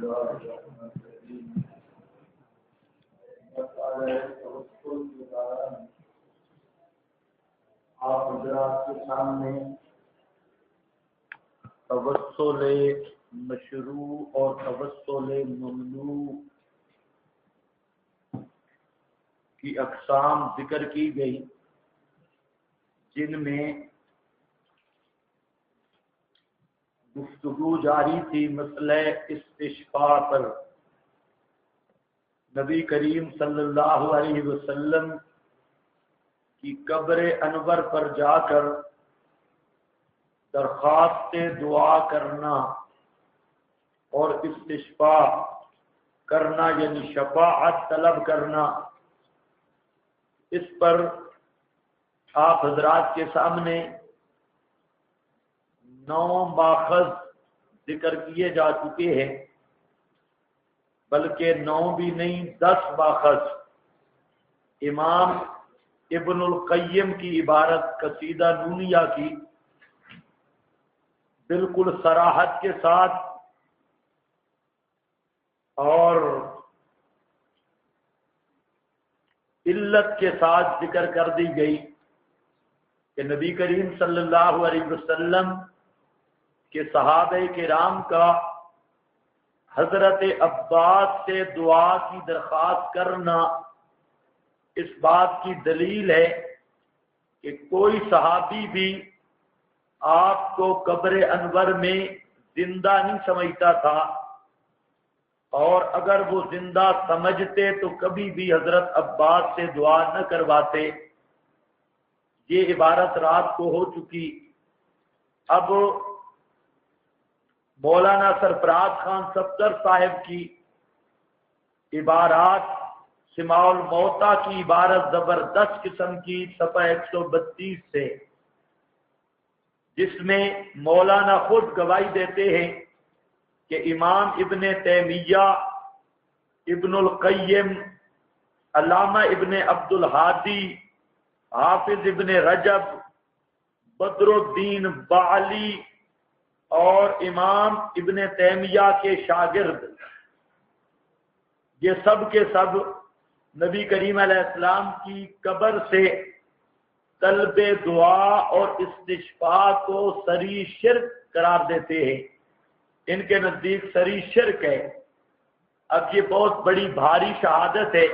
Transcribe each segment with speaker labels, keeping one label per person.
Speaker 1: آپ حضرات کے سامنے توسل مشروع اور توسل ممنوع کی اقسام ذکر کی گئی، جن میں گفتگو جاری تھی مسئلہ استشفاء پر۔ نبی کریم صلی اللہ علیہ وسلم کی قبر انور پر جا کر درخواست دعا کرنا اور استشفاء کرنا یعنی شفاعت طلب کرنا، اس پر آپ حضرات کے سامنے 9 ماخذ ذکر کیے جا چکے ہیں، بلکہ 9 بھی نہیں 10 ماخذ۔ امام ابن القیم کی عبارت قصیدہ نونیہ کی بالکل صراحت کے ساتھ اور علت کے ساتھ ذکر کر دی گئی کہ نبی کریم صلی اللہ علیہ وسلم کے صحابہ کرام کا حضرت عباس سے دعا کی درخواست کرنا اس بات کی دلیل ہے کہ کوئی صحابی بھی آپ کو قبر انور میں زندہ نہیں سمجھتا تھا، اور اگر وہ زندہ سمجھتے تو کبھی بھی حضرت عباس سے دعا نہ کرواتے۔ یہ عبارت رات کو ہو چکی۔ اب مولانا سرفراز خان صفدر صاحب کی عبارات سماع الموتیٰ کی عبارت زبردست قسم کی صفحہ 132 سے، جس میں مولانا خود گواہی دیتے ہیں کہ امام ابن تیمیہ، ابن القیم، علامہ ابن عبد الہادی، حافظ ابن رجب، بدر الدین بعلی اور امام ابن تیمیہ کے شاگرد، یہ سب کے سب نبی کریم علیہ السلام کی قبر سے طلب دعا اور استشفاء کو صریح شرک قرار دیتے ہیں۔ ان کے نزدیک صریح شرک ہے۔ اب یہ بہت بڑی بھاری شہادت ہے۔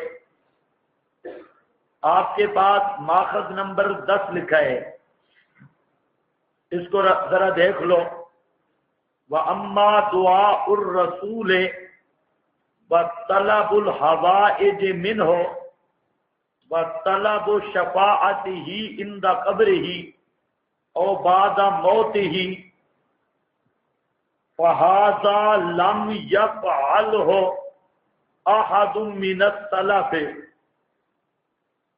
Speaker 1: آپ کے پاس ماخذ نمبر 10 لکھا ہے، اس کو ذرا دیکھ لو۔ وَأَمَّا دُعَاءُ الرَّسُولِ وَطَلَبُ الْحَوَائِجِ مِنْهُ وَطَلَبُ شَفَاعَتِهِ عِنْدَ قَبْرِهِ أَوْ بَعْدَ مَوْتِهِ فَهَذَا لَمْ يَفْعَلْهُ أَحَدٌ مِّنَ السَّلَفِ۔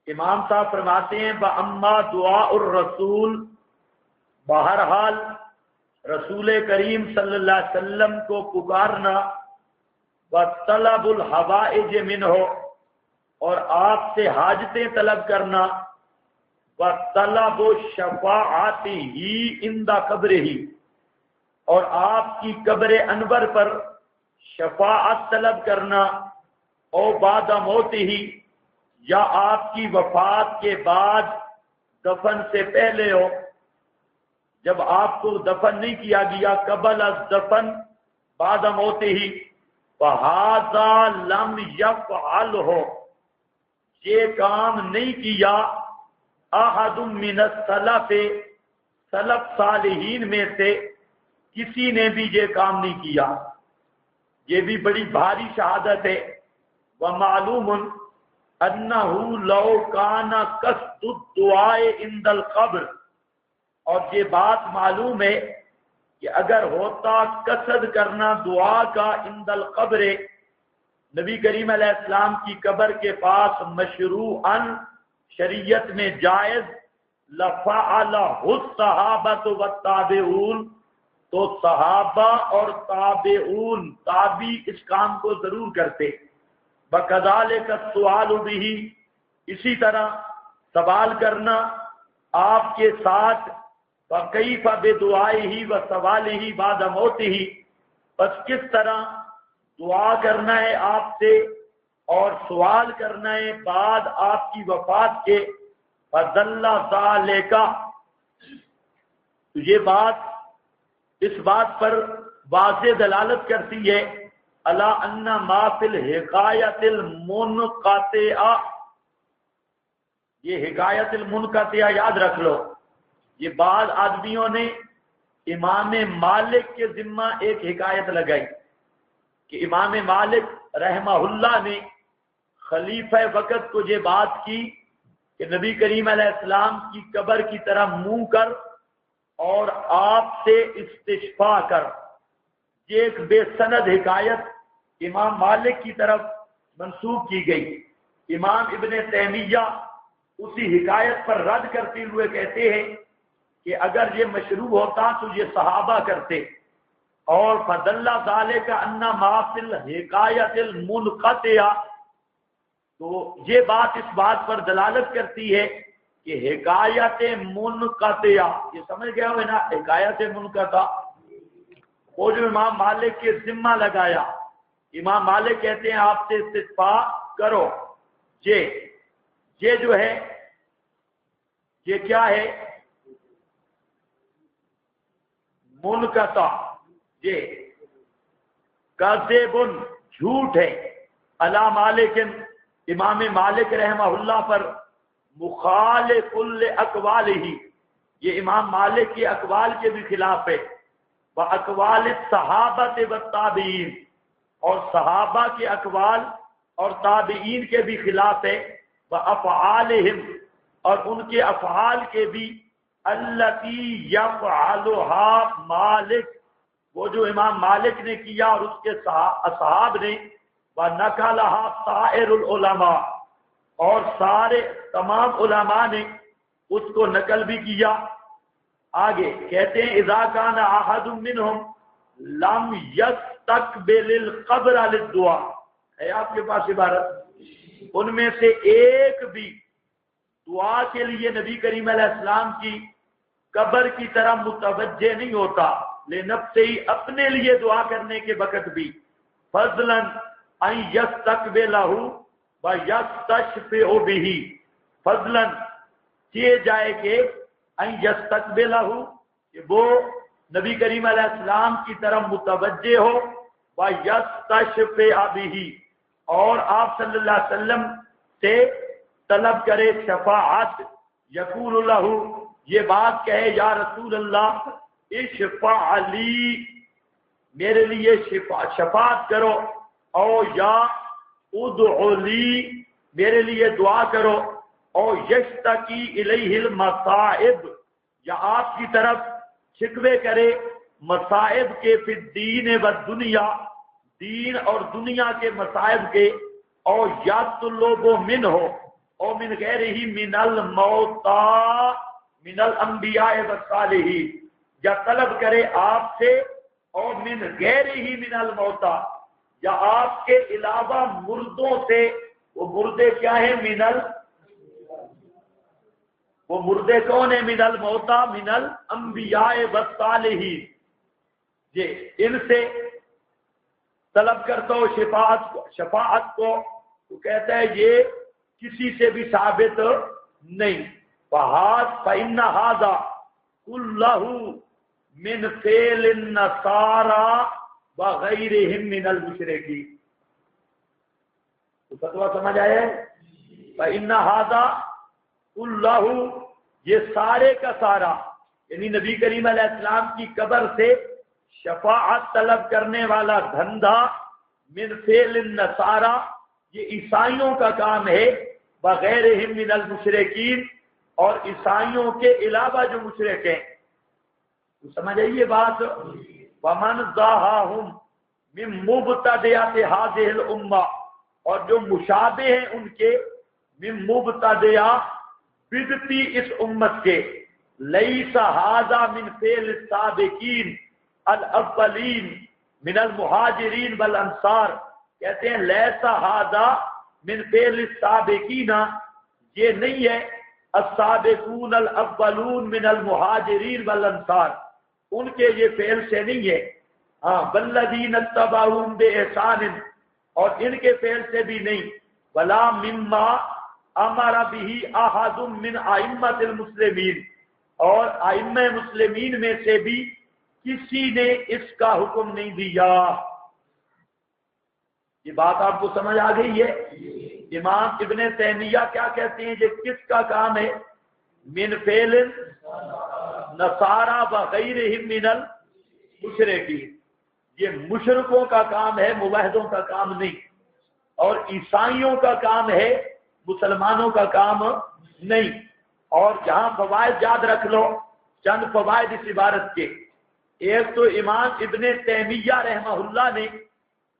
Speaker 1: امام صاحب فرماتے ہیں وَأَمَّا دُعَاءُ الرَّسُولِ، بہرحال رسول کریم صلی اللہ علیہ وسلم کو پکارنا، وَطَلَبُ الْحَوَائِجِ مِنْهُ، اور آپ سے حاجتیں طلب کرنا، وَطَلَبُ شَفَاعَتِهِ عِنْدَ قَبْرِهِ، اور آپ کی قبر انور پر شفاعت طلب کرنا، او بعد موتہ، یا آپ کی وفات کے بعد دفن سے پہلے ہو، جب آپ کو دفن نہیں کیا گیا، قبل از دفن بعد موتہ، فَهَذَا لَمْ يَفْعَلْهُ، یہ کام نہیں کیا احد من السلف، سلف صالحین میں سے کسی نے بھی یہ کام نہیں کیا۔ یہ بھی بڑی بھاری شہادت ہے۔ وَمَعْلُومٌ أَنَّهُ لَوْ كَانَ قَصْدُ الدُّعَاءِ عِنْدَ الْقَبْرِ، اور یہ بات معلوم ہے کہ اگر ہوتا قصد کرنا دعا کا عند القبر، نبی کریم علیہ السلام کی قبر کے پاس مشروعاً شریعت میں جائز، لَفَعَلَهُ الصَّحَابَةُ وَالتَّابِعُونَ، تو صحابہ اور تابعون تابعی اس کام کو ضرور کرتے۔ وَكَذَلِكَ السُّؤَالُ بِهِ، اسی طرح سوال کرنا آپ کے ساتھ، وَكَيْفَ بِدُعَائِهِ وَسَوَالِهِ بَعْدَ مَوْتِهِ، بس کس طرح دعا کرنا ہے آپ سے اور سوال کرنا ہے بعد آپ کی وفات کے، فَدَلَّ ذَلِكَ، تو یہ بات اس بات پر واضح دلالت کرتی ہے عَلَىٰ أَنَّ مَا فِي الْحِكَایَةِ الْمُنْقَطِعَةِ، یہ حکایت المنقطعہ یاد رکھ لو، یہ بعض آدمیوں نے امام مالک کے ذمہ ایک حکایت لگائی کہ امام مالک رحمہ اللہ نے خلیفہ وقت کو یہ بات کی کہ نبی کریم علیہ السلام کی قبر کی طرح منہ کر اور آپ سے استشفاء کر، یہ ایک بے سند حکایت امام مالک کی طرف منسوب کی گئی۔ امام ابن تیمیہ اسی حکایت پر رد کرتے ہوئے کہتے ہیں کہ اگر یہ مشروع ہوتا تو یہ صحابہ کرتے، اور فَدَلَّ ذَلِكَ أَنَّ مَا فِي الْحِكَایَةِ الْمُنْقَطِعَةِ، تو یہ بات اس بات پر دلالت کرتی ہے کہ حکایت منقطعہ، یہ سمجھ گیا ہو نا، حکایت منقطع وہ جو امام مالک کے ذمہ لگایا، امام مالک کہتے ہیں آپ سے استشفاء کرو، یہ جو ہے یہ کیا ہے؟ منقطع، یہ کاذب، جھوٹ ہے، علی مالک، امام مالک رحمہ اللہ پر، مخالف لاقوالہ، یہ امام مالک کے اقوال کے بھی خلاف ہے، واقوال الصحابہ والتابعین، اور صحابہ کے اقوال اور تابعین کے بھی خلاف ہے، وافعالہم، اور ان کے افعال کے بھی، التی یفعلھا مالک، وہ جو امام مالک نے کیا اور اس کے اصحاب نے، وَنَقَلَهَا سَائِرُ الْعُلَمَاء، اور سارے تمام علماء نے اس کو نقل بھی کیا۔ آگے کہتے ہیں اِذَا كَانَ أَحَدٌ مِّنْهُمْ لَمْ يَسْتَقْبِلِ الْقَبْرَ لِلدُّعَاء، ہے آپ کے پاس عبارت، ان میں سے ایک بھی دعا کے لیے نبی کریم علیہ السلام کی قبر کی طرح متوجہ نہیں ہوتا، لنفسہ ہی، اپنے لیے دعا کرنے کے وقت بھی، فضلاً ان یستقبلہ ویستشفع بہ، فضلاً کیے جائے کہ ان یستقبلہ، کہ وہ نبی کریم علیہ السلام کی طرف متوجہ ہو، ویستشفع بہ، اور آپ صلی اللہ علیہ وسلم سے طلب کرے شفاعت، یقول له، یہ بات کہے یا رسول اللہ اشفع لی، میرے لیے شفاعت کرو، او یا ادعو لی، میرے لیے دعا کرو، او یشتکی الیہ المصائب، یا آپ کی طرف شکوے کرے مصائب کے، فی الدین والدنیا، دین اور دنیا کے مصائب کے، او یطلب منہ، او من غیرہ من الموتى من الانبیاء والصالحین، یا طلب کرے آپ سے، اور من غیرہ من الموتى، یا آپ کے علاوہ مردوں سے، وہ مردے کیا ہیں؟ وہ مردے کون ہیں؟ من الموتى من الانبیاء والصالحین، یہ ان سے طلب کرتا ہو شفاعت کو، تو کہتا ہے یہ کسی سے بھی ثابت نہیں۔ فَإِنَّ هَذَا كُلَّهُ مِنْ فِعْلِ النَّصَارَى وَغَيْرِهِمْ مِنَ الْمُشْرِكِينَ، تو فتویٰ سمجھ آئے؟ فَإِنَّ هَذَا كُلَّهُ، یہ سارے کا سارا، یعنی نبی کریم علیہ السلام کی قبر سے شفاعت طلب کرنے والا دھندا، من فعل النصارى، یہ عیسائیوں کا کام ہے، بغیرہم من المشرکین، اور عیسائیوں کے علاوہ جو مشرک ہیں، تو سمجھ آئیے بات۔ ومن ضاہاہم من مبتدعات هذه الامہ، اور جو مشابہ ہیں ان کے، من مبتدعہ بدعتی اس امت کے، لیس ھذا من فعل السابقین الاولین من المہاجرین والانصار، کہتے ہیں لیسا ھذا من فعل السابقین، یہ نہیں ہے السابقون الاولون من المہاجرین والانصار، ان کے یہ فعل سے نہیں ہے، ہاں والذین اتبعوہم بإحسان، اور ان کے فعل سے بھی نہیں، ولا مما امر به احد من ائمۃ المسلمین، اور ائمہ مسلمین میں سے بھی کسی نے اس کا حکم نہیں دیا۔ یہ بات آپ کو سمجھ آ گئی ہے؟ امام ابن تیمیہ کیا کہتے ہیں، یہ کس کا کام ہے؟ من فعل نصارى وغیرہم من المشرکین، یہ مشرکوں کا کام ہے، موحدوں کا کام نہیں، اور عیسائیوں کا کام ہے، مسلمانوں کا کام نہیں۔ اور جہاں فوائد یاد رکھ لو، چند فوائد اس عبارت کے۔ ایک تو امام ابن تیمیہ رحمہ اللہ نے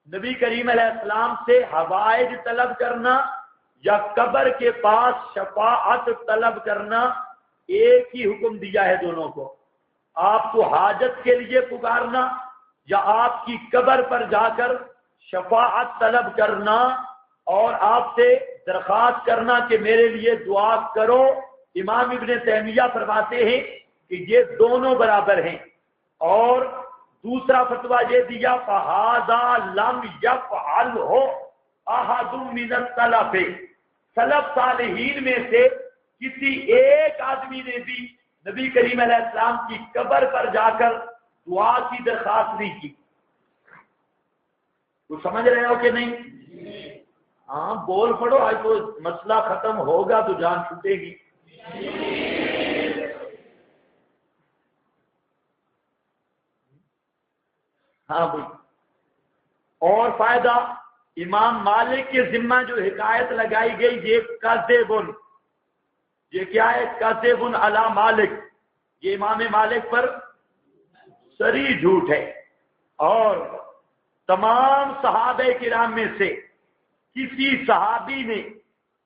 Speaker 1: نبی کریم علیہ السلام سے حوائج طلب کرنا یا قبر کے پاس شفاعت طلب کرنا ایک ہی حکم دیا ہے دونوں کو۔ آپ کو حاجت کے لیے پکارنا یا آپ کی قبر پر جا کر شفاعت طلب کرنا اور آپ سے درخواست کرنا کہ میرے لیے دعا کرو، امام ابن تیمیہ فرماتے ہیں کہ یہ دونوں برابر ہیں۔ اور دوسرا فتویٰ یہ دیا فَهَذَا لَمْ يَفْعَلْهُ أَحَدٌ مِّنَ السَّلَفِ، سلف صالحین میں سے کسی ایک آدمی نے بھی نبی کریم علیہ السلام کی قبر پر جا کر دعا کی درخواست نہیں کی۔ تو سمجھ رہے ہو کہ نہیں؟ ہاں بول پڑو، آج تو مسئلہ ختم ہوگا تو جان چھوٹے گی۔ ہاں بھائی، اور فائدہ امام مالک کے ذمہ جو حکایت لگائی گئی، یہ کاذبٌ، یہ کیا ہے؟ کاذبٌ علی مالک، یہ امام مالک پر صریح جھوٹ ہے۔ اور تمام صحابہ کرام میں سے کسی صحابی نے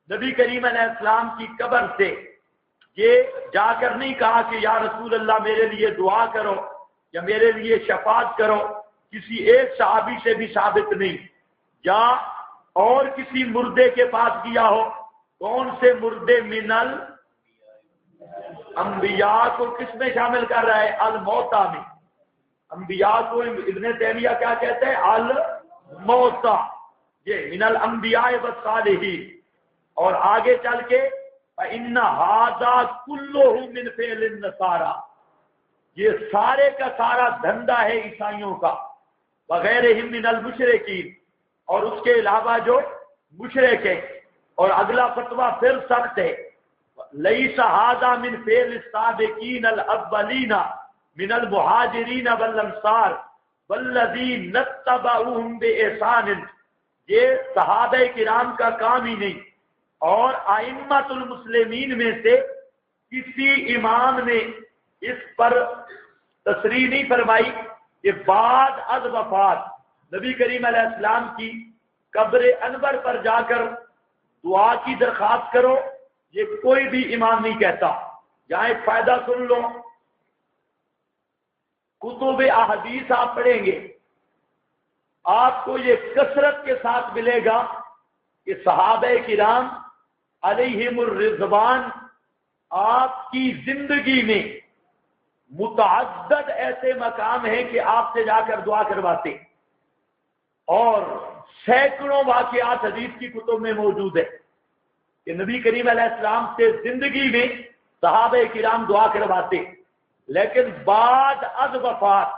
Speaker 1: نبی کریم علیہ السلام کی قبر سے یہ جا کر نہیں کہا کہ یا رسول اللہ میرے لیے دعا کرو یا میرے لیے شفاعت کرو، کسی ایک صحابی سے بھی ثابت نہیں۔ یا اور کسی مردے کے پاس گیا ہو، کون سے مردے؟ من الانبیاء کو کس میں شامل کر رہا ہے؟ الموتى میں۔ انبیاء کو ابن تیمیہ کیا کہتے ہیں؟ الموتى، یہ من الانبیاء والصالحین۔ اور آگے چل کے فإن هذا كله من فعل النصارى، یہ سارے کا سارا دھندا ہے عیسائیوں کا، وغیرہم من المشرکین، اور اس کے علاوہ جو مشرک ہیں۔ اور اگلا فتویٰ پھر سخت ہے، لیس ھذا من فعل السابقین الاولین من المہاجرین والانصار والذین اتبعوہم بإحسان، یہ صحابہ کرام کا کام ہی نہیں، اور ائمۃ المسلمین میں سے کسی امام نے اس پر تصریح نہیں فرمائی کہ بعد از وفات نبی کریم علیہ السلام کی قبر انور پر جا کر دعا کی درخواست کرو، یہ کوئی بھی امام نہیں کہتا۔ یہاں ایک فائدہ سن لو، کتب احادیث آپ پڑھیں گے، آپ کو یہ کثرت کے ساتھ ملے گا کہ صحابہ کرام علیہم الرضوان آپ کی زندگی میں متعدد ایسے مقام ہیں کہ آپ سے جا کر دعا کرواتے، اور سینکڑوں واقعات حدیث کی کتب میں موجود ہے کہ نبی کریم علیہ السلام سے زندگی میں صحابہ کرام دعا کرواتے، لیکن بعد از وفات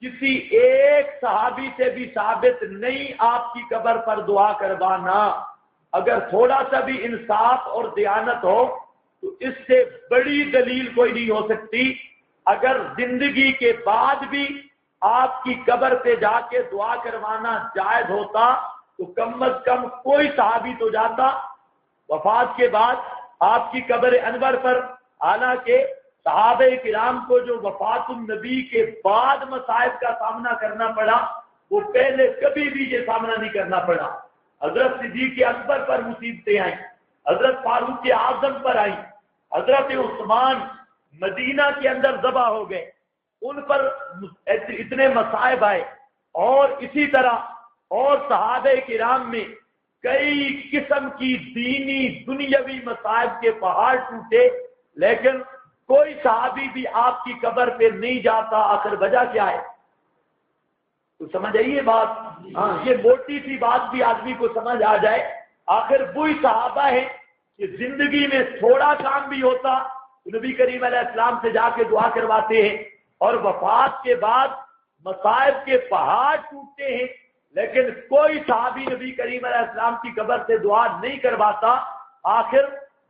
Speaker 1: کسی ایک صحابی سے بھی ثابت نہیں آپ کی قبر پر دعا کروانا۔ اگر تھوڑا سا بھی انصاف اور دیانت ہو تو اس سے بڑی دلیل کوئی نہیں ہو سکتی۔ اگر زندگی کے بعد بھی آپ کی قبر پہ جا کے دعا کروانا جائز ہوتا تو کم از کم کوئی صحابی تو جاتا وفات کے بعد آپ کی قبر انور پر۔ حالانکہ صحابہ کرام کو جو وفات النبی کے بعد مصائب کا سامنا کرنا پڑا، وہ پہلے کبھی بھی یہ سامنا نہیں کرنا پڑا۔ حضرت صدیق اکبر پر مصیبتیں آئیں، حضرت فاروق اعظم پر آئیں، حضرت عثمان مدینہ کے اندر ذبح ہو گئے، ان پر اتنے مصائب آئے، اور اسی طرح اور صحابہ کرام میں کئی قسم کی دینی دنیاوی مصائب کے پہاڑ ٹوٹے، لیکن کوئی صحابی بھی آپ کی قبر پہ نہیں جاتا۔ آخر وجہ کیا ہے؟ تو سمجھ آئیے بات؟ ہاں، یہ موٹی سی بات بھی آدمی کو سمجھ آ جائے. آخر وہی صحابہ ہے کہ زندگی میں تھوڑا کام بھی ہوتا نبی کریم علیہ السلام سے جا کے دعا کرواتے ہیں، اور وفات کے بعد مصائب کے پہاڑ ٹوٹتے ہیں، لیکن کوئی صحابی نبی کریم علیہ السلام کی قبر سے دعا نہیں کرواتا. آخر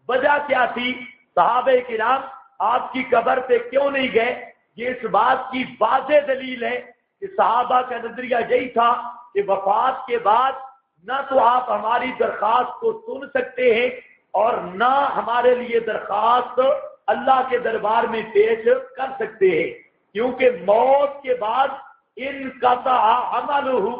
Speaker 1: وجہ کیا تھی؟ صحابہ کرام آپ کی قبر پہ کیوں نہیں گئے؟ یہ اس بات کی واضح دلیل ہے کہ صحابہ کا نظریہ یہی تھا کہ وفات کے بعد نہ تو آپ ہماری درخواست کو سن سکتے ہیں اور نہ ہمارے لیے درخواست اللہ کے دربار میں پیش کر سکتے ہیں، کیونکہ موت کے بعد انقطع عملہ،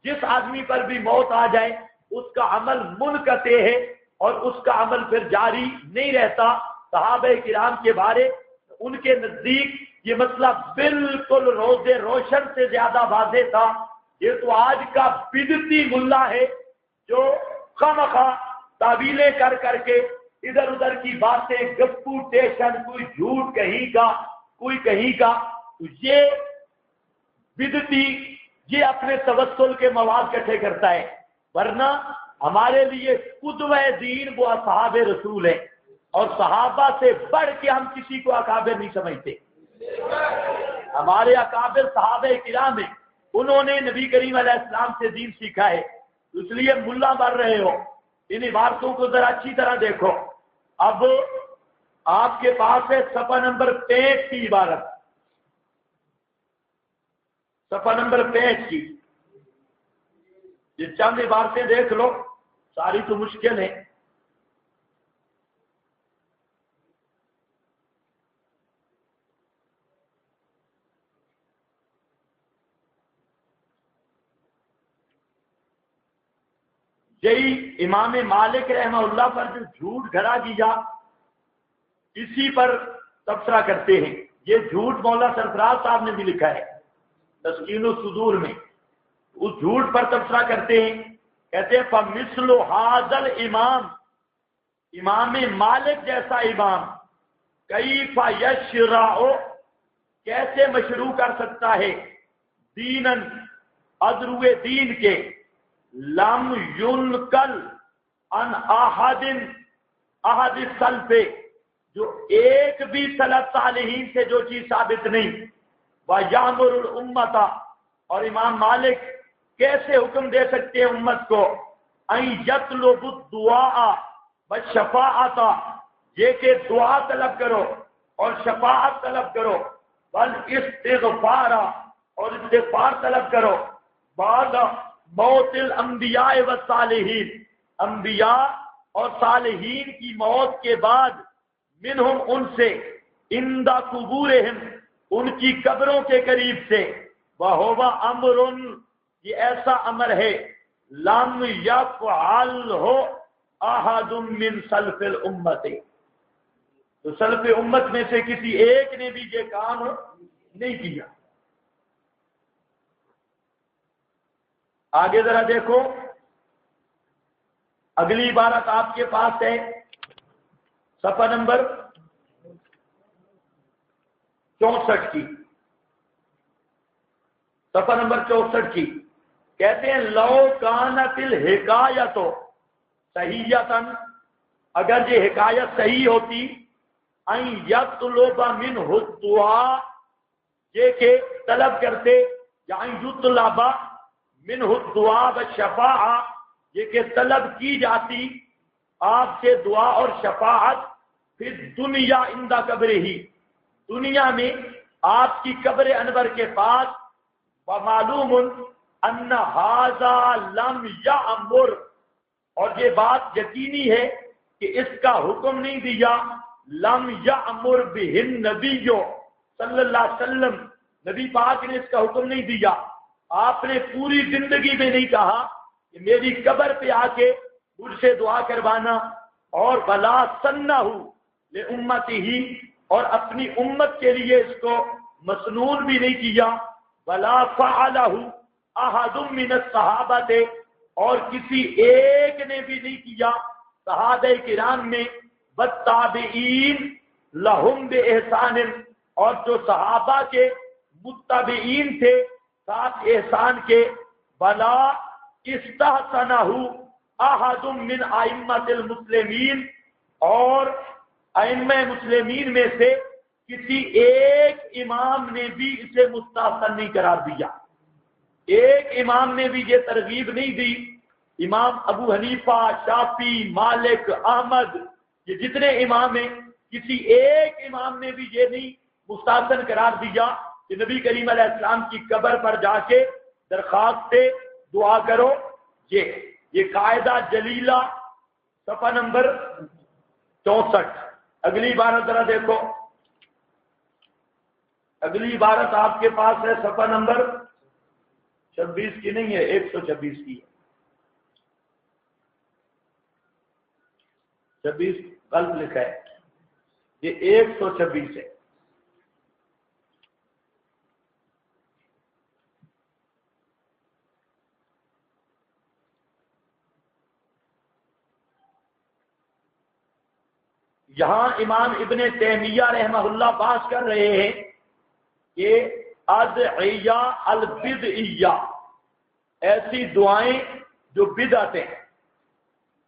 Speaker 1: جس آدمی پر بھی موت آ جائے اس کا عمل منقطع ہے اور اس کا عمل پھر جاری نہیں رہتا. صحابہ کرام کے بارے ان کے نزدیک یہ مسئلہ بالکل روز روشن سے زیادہ واضح تھا. یہ تو آج کا بدعتی ملا ہے جو خواہ تعویلیں کر کر کے ادھر ادھر کی باتیں، گپو ٹیشن، کوئی جھوٹ کہیں کا کوئی کہیں کا، تو یہ بدعتی یہ اپنے توسل کے مواد اکٹھے کرتا ہے. ورنہ ہمارے لیے قدوہ دین وہ اصحاب رسول ہیں، اور صحابہ سے بڑھ کے ہم کسی کو اکابر نہیں سمجھتے. ہمارے اکابر صحابہ کرام ہیں، انہوں نے نبی کریم علیہ السلام سے دین سیکھا ہے. اس لیے ملا بن رہے ہو، ان عبارتوں کو ذرا اچھی طرح دیکھو. اب آپ کے پاس ہے صفحہ نمبر 65 کی عبارت، صفحہ نمبر 65 کی یہ چند عبارتیں دیکھ لو، ساری تو مشکل ہے. یہی امام مالک رحمہ اللہ پر جو جھوٹ گھڑا کیا اسی پر تبصرہ کرتے ہیں. یہ جھوٹ مولا سرفراز صاحب نے بھی لکھا ہے تسکین الصدور میں. اس جھوٹ پر تبصرہ کرتے ہیں، کہتے ہیں فمثل ھذا الامام، امام مالک جیسا امام، کیف یشرع، کیسے مشروع کر سکتا ہے، دینن، ادروے دین کے، لم ينقل عن احد السلف، جو ایک بھی سلف صالحین سے جو چیز ثابت نہیں. وَيَأْمُرُ الْأُمَّةَ، اور امام مالک کیسے حکم دے سکتے ہیں امت کو، أَن يَطْلُبُ الدُّعَاءَ وَالشَّفَاعَةَ، یہ کہ دعا طلب کرو اور شفاعت طلب کرو، وَالْإِسْتِغْفَارَ، اور استغفار طلب کرو، بعد موت الانبیاء والصالحین، انبیاء اور صالحین کی موت کے بعد، منہم، ان سے، عند قبورہم، ان کی قبروں کے قریب سے، وَهُوَ امر، یہ ایسا امر ہے، لم یفعلہ احد من سلف الامت، تو سلف امت میں سے کسی ایک نے بھی یہ کام نہیں کیا. آگے ذرا دیکھو، اگلی عبارت آپ کے پاس ہے صفحہ نمبر 64 کی، صفحہ نمبر 64 کی. کہتے ہیں لو کانت الحکایت صحیحۃ، اگر یہ حکایت صحیح ہوتی، ان یطلب منہ الدعاء، یہ کہ طلب کرتے، یا ان یطلب منہ الدعاء والشفاعہ، یہ کہ طلب کی جاتی آپ سے دعا اور شفاعت، پھر دنیا عند قبرہ، دنیا میں آپ کی قبر انور کے پاس، ومعلوم ان ھذا لم یامر، اور یہ بات یقینی ہے کہ اس کا حکم نہیں دیا، لم یامر بہ النبی صلی اللہ علیہ وسلم، نبی پاک نے اس کا حکم نہیں دیا. آپ نے پوری زندگی میں نہیں کہا کہ میری قبر پہ آ کے مجھ سے دعا کروانا، اور بلا سنہ لامتہ، اور اپنی امت کے لیے اس کو مسنون بھی نہیں کیا، بلا فعلہ احد من الصحابہ، اور کسی ایک نے بھی نہیں کیا صحابہ کرام میں، والتابعین لہم باحسان، اور جو صحابہ کے متبعین تھے ساتھ احسان کے بلا استحسنہ احد من ائمۃ المسلمین، اور ائمہ مسلمین میں سے کسی ایک امام نے بھی اسے مستحسن نہیں قرار دیا، ایک امام نے بھی یہ ترغیب نہیں دی۔ امام ابو حنیفہ، شافعی، مالک، احمد، یہ جتنے امام ہیں، کسی ایک امام نے بھی یہ نہیں مستحسن قرار دیا کہ نبی کریم علیہ السلام کی قبر پر جا کے درخواست دعا کرو۔ یہ قاعدہ جلیلہ صفحہ نمبر 64۔ اگلی عبارت ذرا دیکھو، اگلی عبارت آپ کے پاس ہے صفحہ نمبر 26 کی نہیں ہے، 126 کی ہے۔ 26 غلط لکھا ہے، یہ 126 ہے۔ یہاں امام ابن تیمیہ رحمہ اللہ بحث کر رہے ہیں کہ ادعیہ البدعیہ، ایسی دعائیں جو بدعت ہیں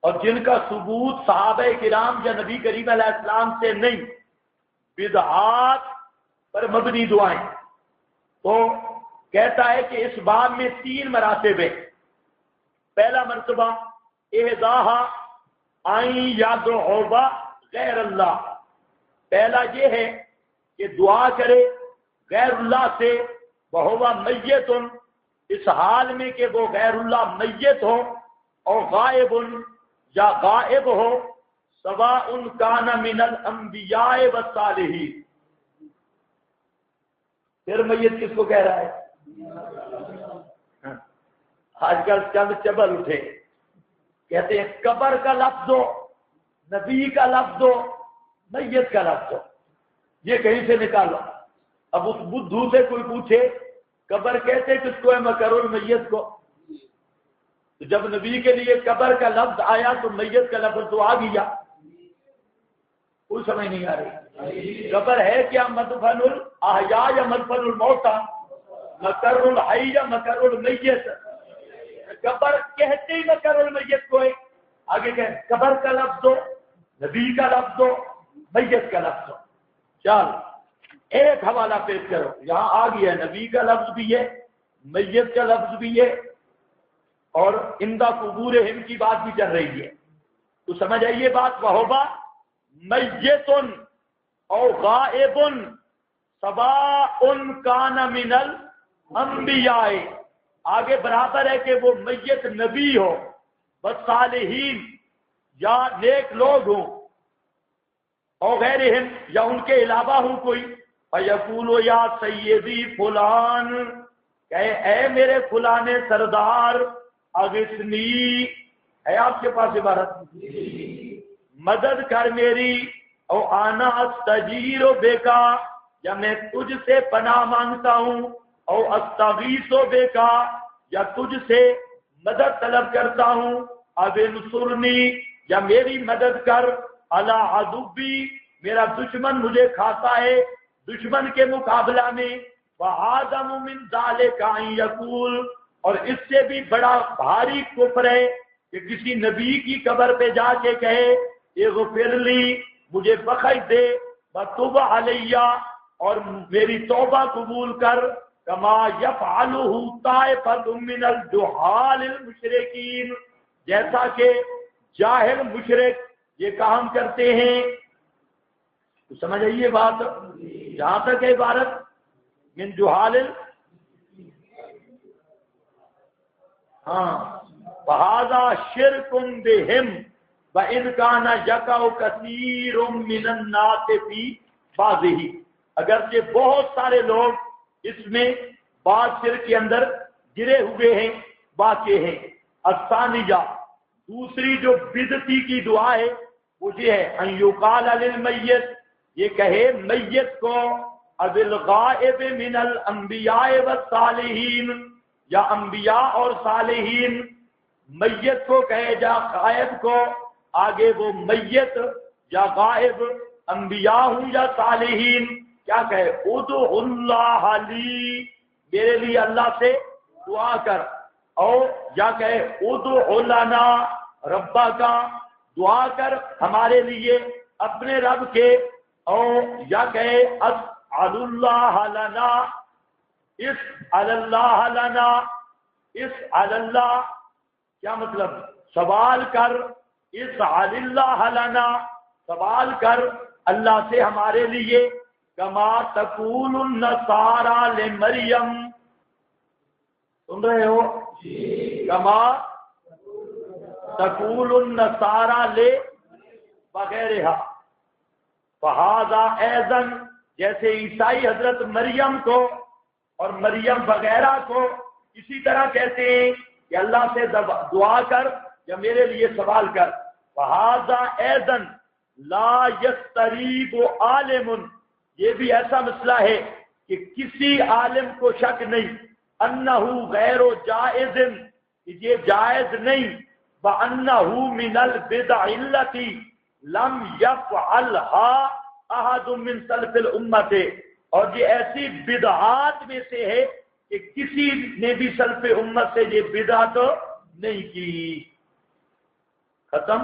Speaker 1: اور جن کا ثبوت صحابہ کرام یا نبی کریم علیہ السلام سے نہیں، بدعات پر مبنی دعائیں۔ تو کہتا ہے کہ اس باب میں 3 مراتب ہیں۔ پہلا مرتبہ احداہا ان یدعو غیر اللہ، پہلا یہ ہے کہ دعا کرے غیر اللہ سے، وہو میت، اس حال میں کہ وہ غیر اللہ میت ہو، اور غائب یا غائب ہو، سواء کان من الانبیاء والصالحین۔ پھر میت کس کو کہہ رہا ہے؟ آج کل چند چبل اٹھے، کہتے ہیں قبر کا لفظ ہو، نبی کا لفظ ہو، میت کا لفظ ہو، یہ کہیں سے نکالو۔ اب اس بدھو سے کوئی پوچھے قبر کہتے کس کو ہے؟ مکر المیت کو۔ تو جب نبی کے لیے قبر کا لفظ آیا تو میت کا لفظ تو آ گیا، کوئی سمجھ نہیں آ رہی۔ قبر ہے کیا مدفن الاحیاء یا مدفن الموتى؟ مکر الحی یا مکر المیت؟ قبر کہتے ہی مکر المیت کو ہے، آگے کہ قبر کا لفظ ہو، نبی کا لفظ ہو، میت کا لفظ ہو۔ چل ایک حوالہ پیش کرو، یہاں آ گیا ہے نبی کا لفظ بھی ہے، میت کا لفظ بھی ہے، اور اندہ قبور ہم کی بات بھی چل رہی ہے۔ تو سمجھ آئیے بات، وہوبا میت او غائب سواء کان من الانبیاء، آگے برابر ہے کہ وہ میت نبی ہو، والصالحین یا نیک لوگ ہوں، اور غیرہم یا ان کے علاوہ ہوں کوئی، فیقولو یا سیدی فلان، کہے اے میرے فلانے سردار، اغثنی، ہے آپ کے پاس عبارت؟ مدد کر میری، او آنا استجیر بیکا، یا میں تجھ سے پناہ مانگتا ہوں، او استغیث بیکا، یا تجھ سے مدد طلب کرتا ہوں، اب انصرنی، یا میری مدد کر، علی عدوی، میرا دشمن مجھے کھاتا ہے، دشمن کے مقابلہ میں، وَآدَمُ مِنْ ذَلِكَ أَنْ يَقُولُ، اور اس سے بھی بڑا بھاری کفر ہے کہ کسی نبی کی قبر پہ جا کے کہے اغفر لی، مجھے بخش دے، وَتُبْ عَلَيَّ، اور میری توبہ قبول کر، کما یفعلہ طائفۃ من الجہال المشرکین، جیسا کہ جاہل مشرک یہ کام کرتے ہیں۔ تو سمجھ آئیے بات، جہاں تک ہے عبارت من جہال، ہاں، فہذا شرک بہم وان کان یقع کثیر من الناس فی بعضہ، اگرچہ بہت سارے لوگ اس میں بعض شرک کے اندر گرے ہوئے ہیں، واقع ہیں۔ الثانیہ، دوسری جو بدعتی کی دعا ہے وہ یہ ہے، ان یقال للمیت، یہ کہے میت کو، اب الغائب من الانبیاء والصالحین، یا انبیاء اور صالحین، میت کو کہے جا غائب کو، آگے وہ میت یا غائب انبیاء ہوں یا صالحین، کیا کہے ادعو اللہ لی میرے لیے اللہ سے دعا کر، اور یا کہے ادعو لنا ربا کا، دعا کر ہمارے لیے اپنے رب کے، اور یا کہے اسأل اللہ لنا، اسأل اللہ لنا، اسأل اللہ کیا مطلب؟ سوال کر، اسأل اللہ لنا، سوال کر اللہ سے ہمارے لیے، کما تقول النصارى لمریم، سن رہے ہو؟ کما تقول النصارى وغیرہ، فہذا ایضاً، جیسے عیسائی حضرت مریم کو اور مریم وغیرہ کو اسی طرح کہتے ہیں کہ اللہ سے دعا کر یا میرے لیے سوال کر، فہذا ایضاً لا یستریب عالم، یہ بھی ایسا مسئلہ ہے کہ کسی عالم کو شک نہیں، انہ غیر جائز، یہ جائز نہیں، وانہ من البدع التی لم یفعلها احد من سلف الامت، اور یہ ایسی بدعات میں سے ہے کہ کسی نے بھی سلف امت سے یہ بدعت نہیں کی۔ ختم؟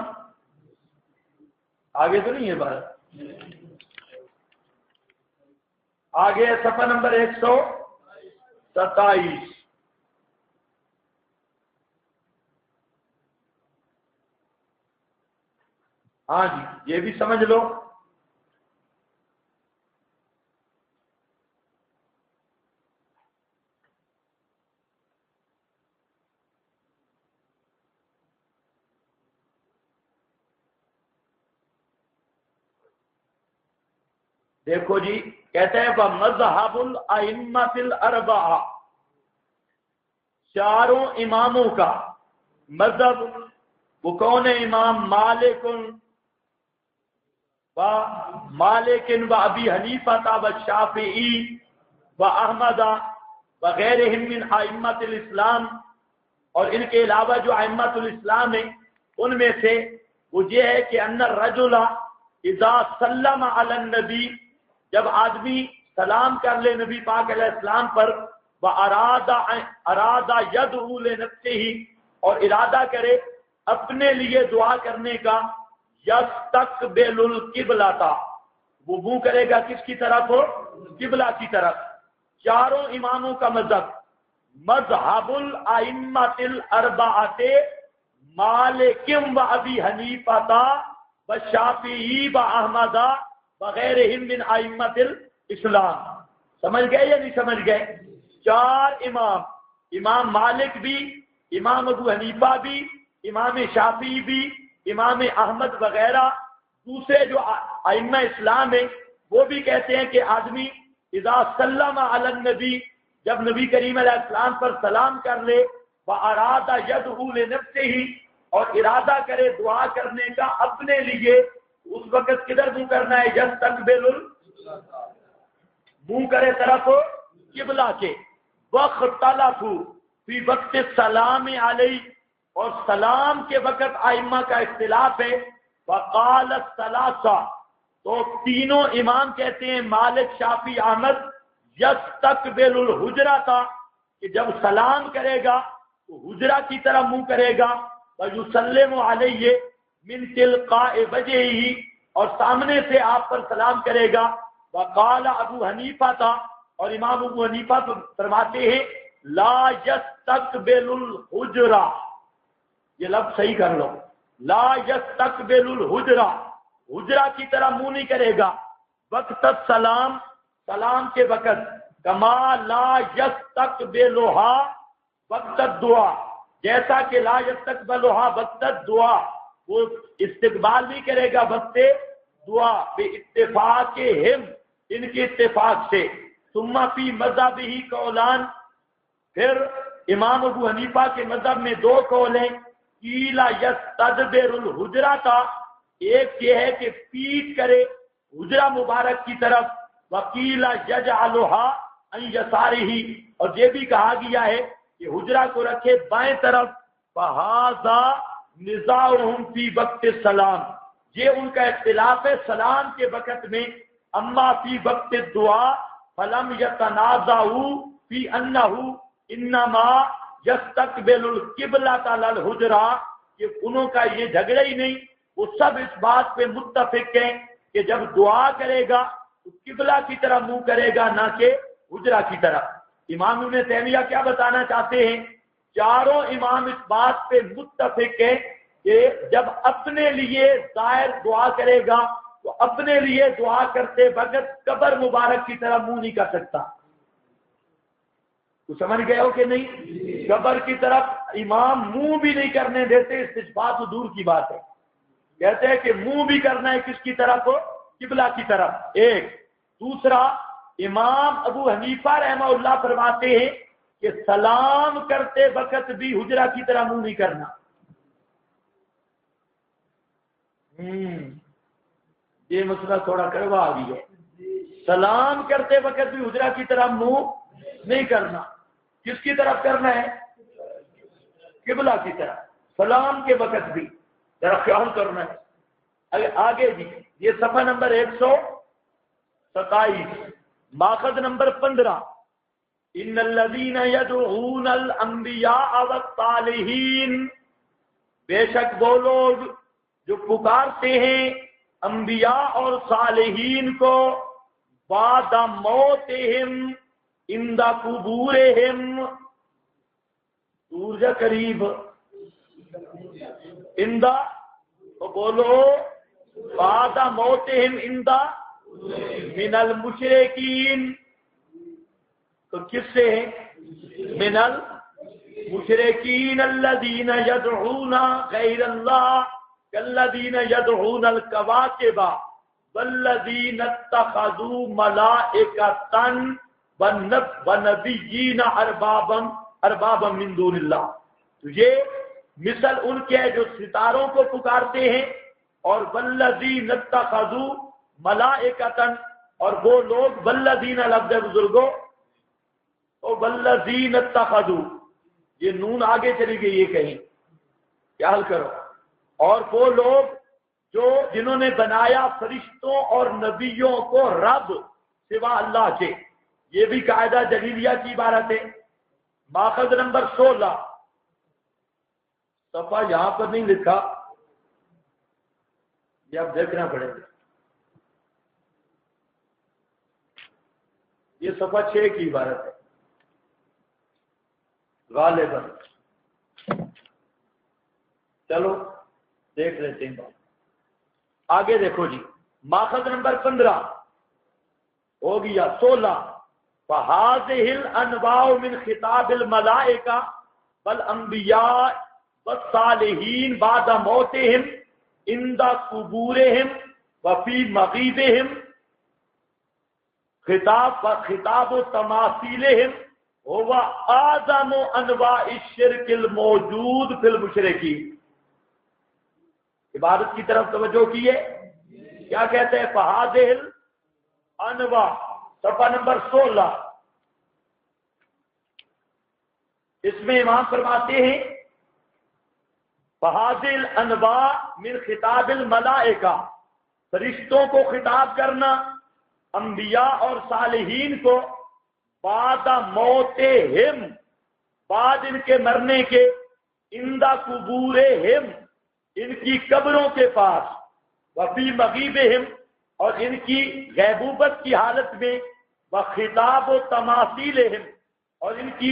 Speaker 1: آگے تو نہیں ہے بات؟ آگے صفحہ نمبر 127۔ ہاں جی، یہ بھی سمجھ لو۔ دیکھو جی، کہتے ہیں مذہب الائمۃ الاربعہ، چاروں اماموں کا مذہب، وہ کون ہے؟ امام مالک و ابی حنیفہ و شافعی و احمد وغیرہم من ائمۃ الاسلام، اور ان کے علاوہ جو ائمۃ الاسلام ہیں ان میں سے وہ یہ ہے کہ ان الرجل اذا سلم علی النبی، جب آدمی سلام کر لے نبی پاک علیہ السلام پر، اراد یدعو لنفسہ، اور ارادہ کرے اپنے لیے دعا کرنے کا، یستقبل القبلۃ، وہ منہ کرے گا کس کی طرف؟ قبلہ کی طرف۔ چاروں اماموں کا مذہب، مذہب الائمۃ الاربعۃ مالک و ابی حنیفہ و شافعی و احمد وغیرہم من ائمۃ الاسلام۔ سمجھ گئے یا نہیں سمجھ گئے؟ چار امام، امام مالک بھی، امام ابو حنیفہ بھی، امام شافعی بھی، امام احمد وغیرہ، دوسرے جو ائمہ اسلام ہیں وہ بھی کہتے ہیں کہ آدمی اذا سلم علی النبی، جب نبی کریم علیہ السلام پر سلام کر لے، واراد یدعو لنفسہ، اور ارادہ کرے دعا کرنے کا اپنے لیے، اس وقت کدھر منہ کرنا ہے؟ یستقبل، منہ کرے طرف قبلہ کے۔ واختلفوا فی وقت السلام علیہ، اور سلام کے وقت ائمہ کا اختلاف ہے۔ وقال الثلاثہ، تو تینوں امام کہتے ہیں مالک شافعی احمد، یستقبل الحجرہ تھا، کہ جب سلام کرے گا تو حجرہ کی طرف منہ کرے گا، ویسلم علیہ من تلقاء وجہہ، اور سامنے سے آپ پر سلام کرے گا۔ وقال ابو حنیفہ تھا، اور امام ابو حنیفہ فرماتے ہیں لا یستقبل الحجرہ، یہ لفظ صحیح کر لو، لا یستقبل الحجرہ، حجرہ کی طرح منہ نہیں کرے گا وقت السلام، سلام کے وقت، کما لا یستقبلھا وقت الدعا، جیسا کہ لا یستقبلھا وقت الدعا، وہ استقبال نہیں کرے گا وقت دعا، بے اتفاقہم، ان کے اتفاق سے۔ ثم فی مذہبہ قولان، پھر امام ابو حنیفہ کے مذہب میں دو قول ہیں، قیل یستدبر الحجرہ تھا، ایک یہ ہے کہ پیٹ کرے حجرہ مبارک کی طرف، وقیل یجعلھا عن یسارہ، اور یہ بھی کہا گیا ہے کہ حجرہ کو رکھے بائیں طرف۔ فہذا نزاعہم فی وقت السلام، یہ ان کا اختلاف ہے سلام کے وقت میں۔ اما فی وقت الدعا فلم یتنازعوا فی انہ انما یستقبل القبلۃ علی الحجرہ، کہ انہوں کا یہ جھگڑا ہی نہیں، وہ سب اس بات پہ متفق ہیں کہ جب دعا کرے گا تو قبلہ کی طرف منہ کرے گا، نہ کہ حجرہ کی طرف۔ امام ابن تیمیہ کیا بتانا چاہتے ہیں؟ چاروں امام اس بات پہ متفق ہیں کہ جب اپنے لیے ظاہر دعا کرے گا تو اپنے لیے دعا کرتے وقت قبر مبارک کی طرف منہ نہیں کر سکتا۔ تو سمجھ گئے ہو کہ نہیں؟ قبر کی طرف امام منہ بھی نہیں کرنے دیتے، استجفاء تو دور کی بات ہے۔ کہتے ہیں کہ منہ بھی کرنا ہے کس کی طرف؟ قبلہ کی طرف، ایک۔ دوسرا، امام ابو حنیفہ رحمہ اللہ فرماتے ہیں کہ سلام کرتے وقت بھی حجرہ کی طرح منہ نہیں کرنا۔ یہ مسئلہ تھوڑا کڑوا آ گئی ہے۔ سلام کرتے وقت بھی حجرہ کی طرح منہ نہیں کرنا، کس کی طرف کرنا ہے؟ قبلہ کی طرف۔ سلام کے وقت بھی ذرا خیال کرنا ہے۔ آگے جی، یہ صفحہ نمبر 127، ماخذ نمبر 15، ان الذین یدعون الانبیاء والصالحین، بے شک وہ لوگ جو پکارتے ہیں انبیاء اور صالحین کو، بعد موتہم عند قبورہم، سورج قریب، عند، بولو، بعد موتہم عند من المشرکین، تو کس سے ہیں؟ من المشرکین الذین یدعون غیر اللہ کالذین یدعون الکواکب والذین اتخذوا ملائکۃ ونبیین اربابا من دون اللہ۔ تو یہ مثل ان کے ہے جو ستاروں کو پکارتے ہیں، اور والذین اتخذوا ملائکۃ، اور وہ لوگ، والذین لفظ بزرگوں، اور والذین اتخذوا، یہ نون آگے چلی گئی، یہ کہیں کیا حل کرو، اور وہ لوگ جو جنہوں نے بنایا فرشتوں اور نبیوں کو رب سوا اللہ کے، یہ بھی قاعدہ جلیلیہ کی عبارت ہے۔ ماخذ نمبر 16، صفحہ یہاں پر نہیں لکھا، یہ اب دیکھنا پڑے گا، یہ صفحہ 6 کی عبارت ہے غالباً۔ چلو دیکھ لیتے ہیں بات، آگے دیکھو جی، ماخذ نمبر 15 ہو گیا۔ 16، فَهَذِهِ الْأَنْوَاعُ مِنْ خِطَابِ الْمَلَائِكَةِ وَالْأَنْبِيَاءِ وَالصَّالِحِينَ بَعْدَ مَوْتِهِمْ عِنْدَ قُبُورِهِمْ وَفِي مَغِيبِهِمْ، خطاب تماثیلہم هو اعظم انواع الشرک الموجود فی المشرکین۔ عبادت کی طرف توجہ کیے، کیا کہتے ہیں؟ فہذہ الانواع، صفحہ نمبر 16، اس میں امام فرماتے ہیں فہذہ الانواع من خطاب الملائکہ، فرشتوں کو خطاب کرنا، انبیاء اور صالحین کو، بعد موتہم، بعد ان کے مرنے کے، عند قبورہم، ان کی قبروں کے پاس، وفی مغیبہم، اور ان کی غیبوبت کی حالت میں، وخطاب و تماثیلہم، اور ان کی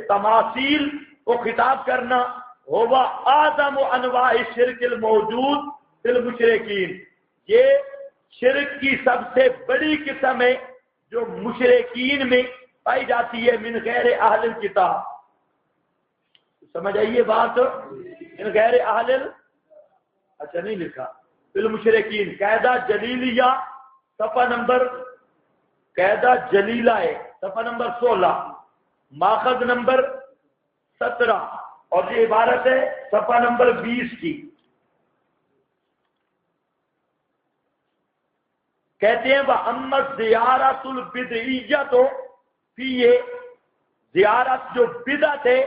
Speaker 1: تماثیل کو خطاب کرنا، ہوا اعظم انواع الشرک الموجود فی المشرکین، یہ شرک کی سب سے بڑی قسم ہے جو مشرکین میں پائی جاتی ہے، من غیر اہل الکتاب۔ سمجھ آئیے بات؟ من غیر اہل اچھا نہیں لکھا، فی المشرکین، قاعدہ جلیلیہ صفحہ نمبر، قاعدہ جلیلہ ہے صفحہ نمبر 16، ماخذ نمبر 17، اور یہ عبارت ہے صفحہ نمبر 20 کی۔ کہتے ہیں وَأَمَّا الزِّيَارَةُ الْبِدْعِيَّةُ، فی یہ زیارت جو بدعت ہے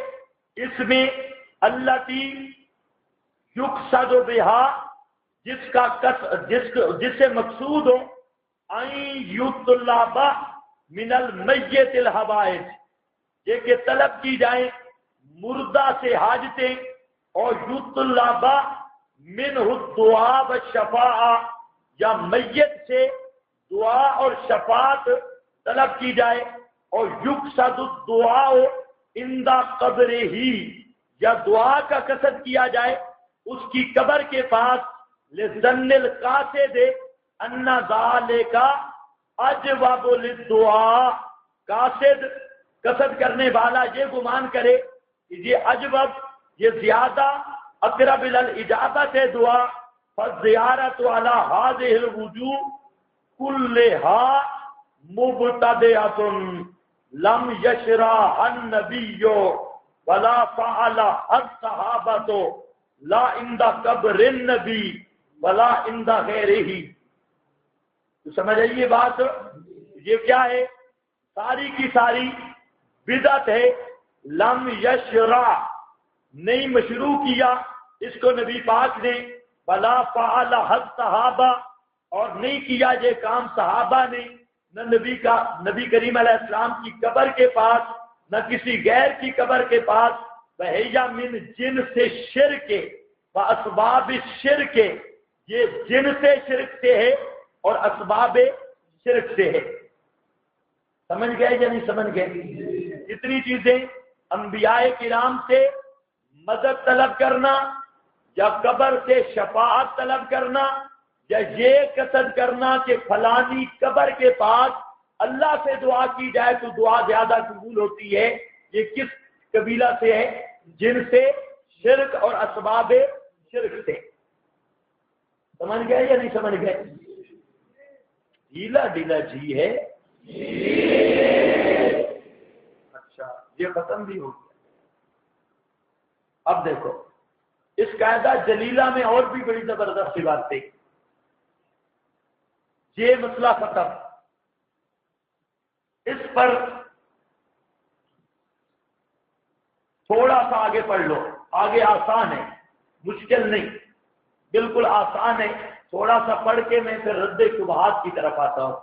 Speaker 1: اس میں، التی یقصد بہا، جس سے مقصود ہو، ان یطلب من المیت الحوائج، یہ کہ طلب کی جائیں مردہ سے حاجتیں، اور یطلب منہ الدعاء والشفاعہ، یا میت سے دعا اور شفاعت طلب کی جائے، اور یقصد الدعاء عند قبرہ، یا دعا کا قصد کیا جائے اس کی قبر کے پاس، لظن القاصد ان ذلک اجوب للدعاء، قاصد قصد کرنے والا یہ گمان کرے کہ یہ اجوب، یہ زیادہ اقرب الی الاجابت ہے دعا، فالزیارت علی هذه الوجوه كلها مبتدعۃ لم یشرعها النبی ولا فعلها الصحابۃ لا عند قبر النبی ولا عند غیرہ۔ تو سمجھ آئیے بات، یہ کیا ہے؟ ساری کی ساری بدعت ہے، لم یشرع، نہیں مشروع کیا اس کو نبی پاک نے، ولا فعل الصحابہ، اور نہیں کیا یہ کام صحابہ نے، نہ نبی کریم علیہ السلام کی قبر کے پاس، نہ کسی غیر کی قبر کے پاس، وَهِيَ مِنْ جنس شرک واسباب الشرک، یہ جنس شرک سے ہے اور اسباب شرک سے ہے۔ سمجھ گئے یا نہیں سمجھ گئے؟ اتنی چیزیں انبیاء کرام سے مدد طلب کرنا، یا قبر سے شفاعت طلب کرنا، یا یہ قصد کرنا کہ فلانی قبر کے پاس اللہ سے دعا کی جائے تو دعا زیادہ قبول ہوتی ہے، یہ کس قبیلہ سے ہے؟ جن سے شرک اور اسباب شرک سے۔ سمجھ گئے یا نہیں سمجھ گئے؟ ڈھیلا ڈھیلا جی ہے، اچھا یہ ختم بھی ہو گیا۔ اب دیکھو اس قاعدہ جلیلہ میں اور بھی بڑی زبردست بات تھی، یہ مسئلہ ختم۔ اس پر تھوڑا سا آگے پڑھ لو، آگے آسان ہے، مشکل نہیں، بالکل آسان ہے۔ تھوڑا سا پڑھ کے میں پھر رد شبہات کی طرف آتا ہوں۔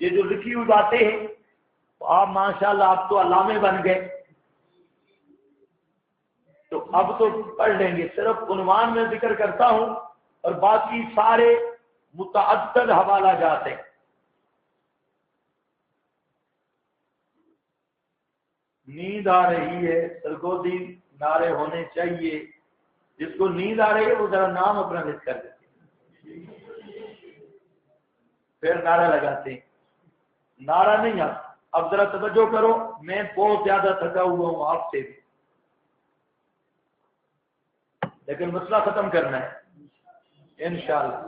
Speaker 1: یہ جو لکھی ہوئی باتیں ہیں تو آپ ماشاءاللہ آپ تو علامے بن گئے، تو اب تو پڑھ لیں گے، صرف عنوان میں ذکر کرتا ہوں اور باقی سارے متعدد حوالہ جات ہیں۔ نیند آ رہی ہے، سرگودی نعرے ہونے چاہیے، جس کو نیند آ رہی ہے وہ ذرا نام اپنا لکھ کر دیتے پھر نعرہ لگاتے ہیں۔ نعرہ نہیں آتا۔ اب ذرا توجہ کرو، میں بہت زیادہ تھکا ہوا ہوں آپ سے بھی، لیکن مسئلہ ختم کرنا ہے انشاءاللہ۔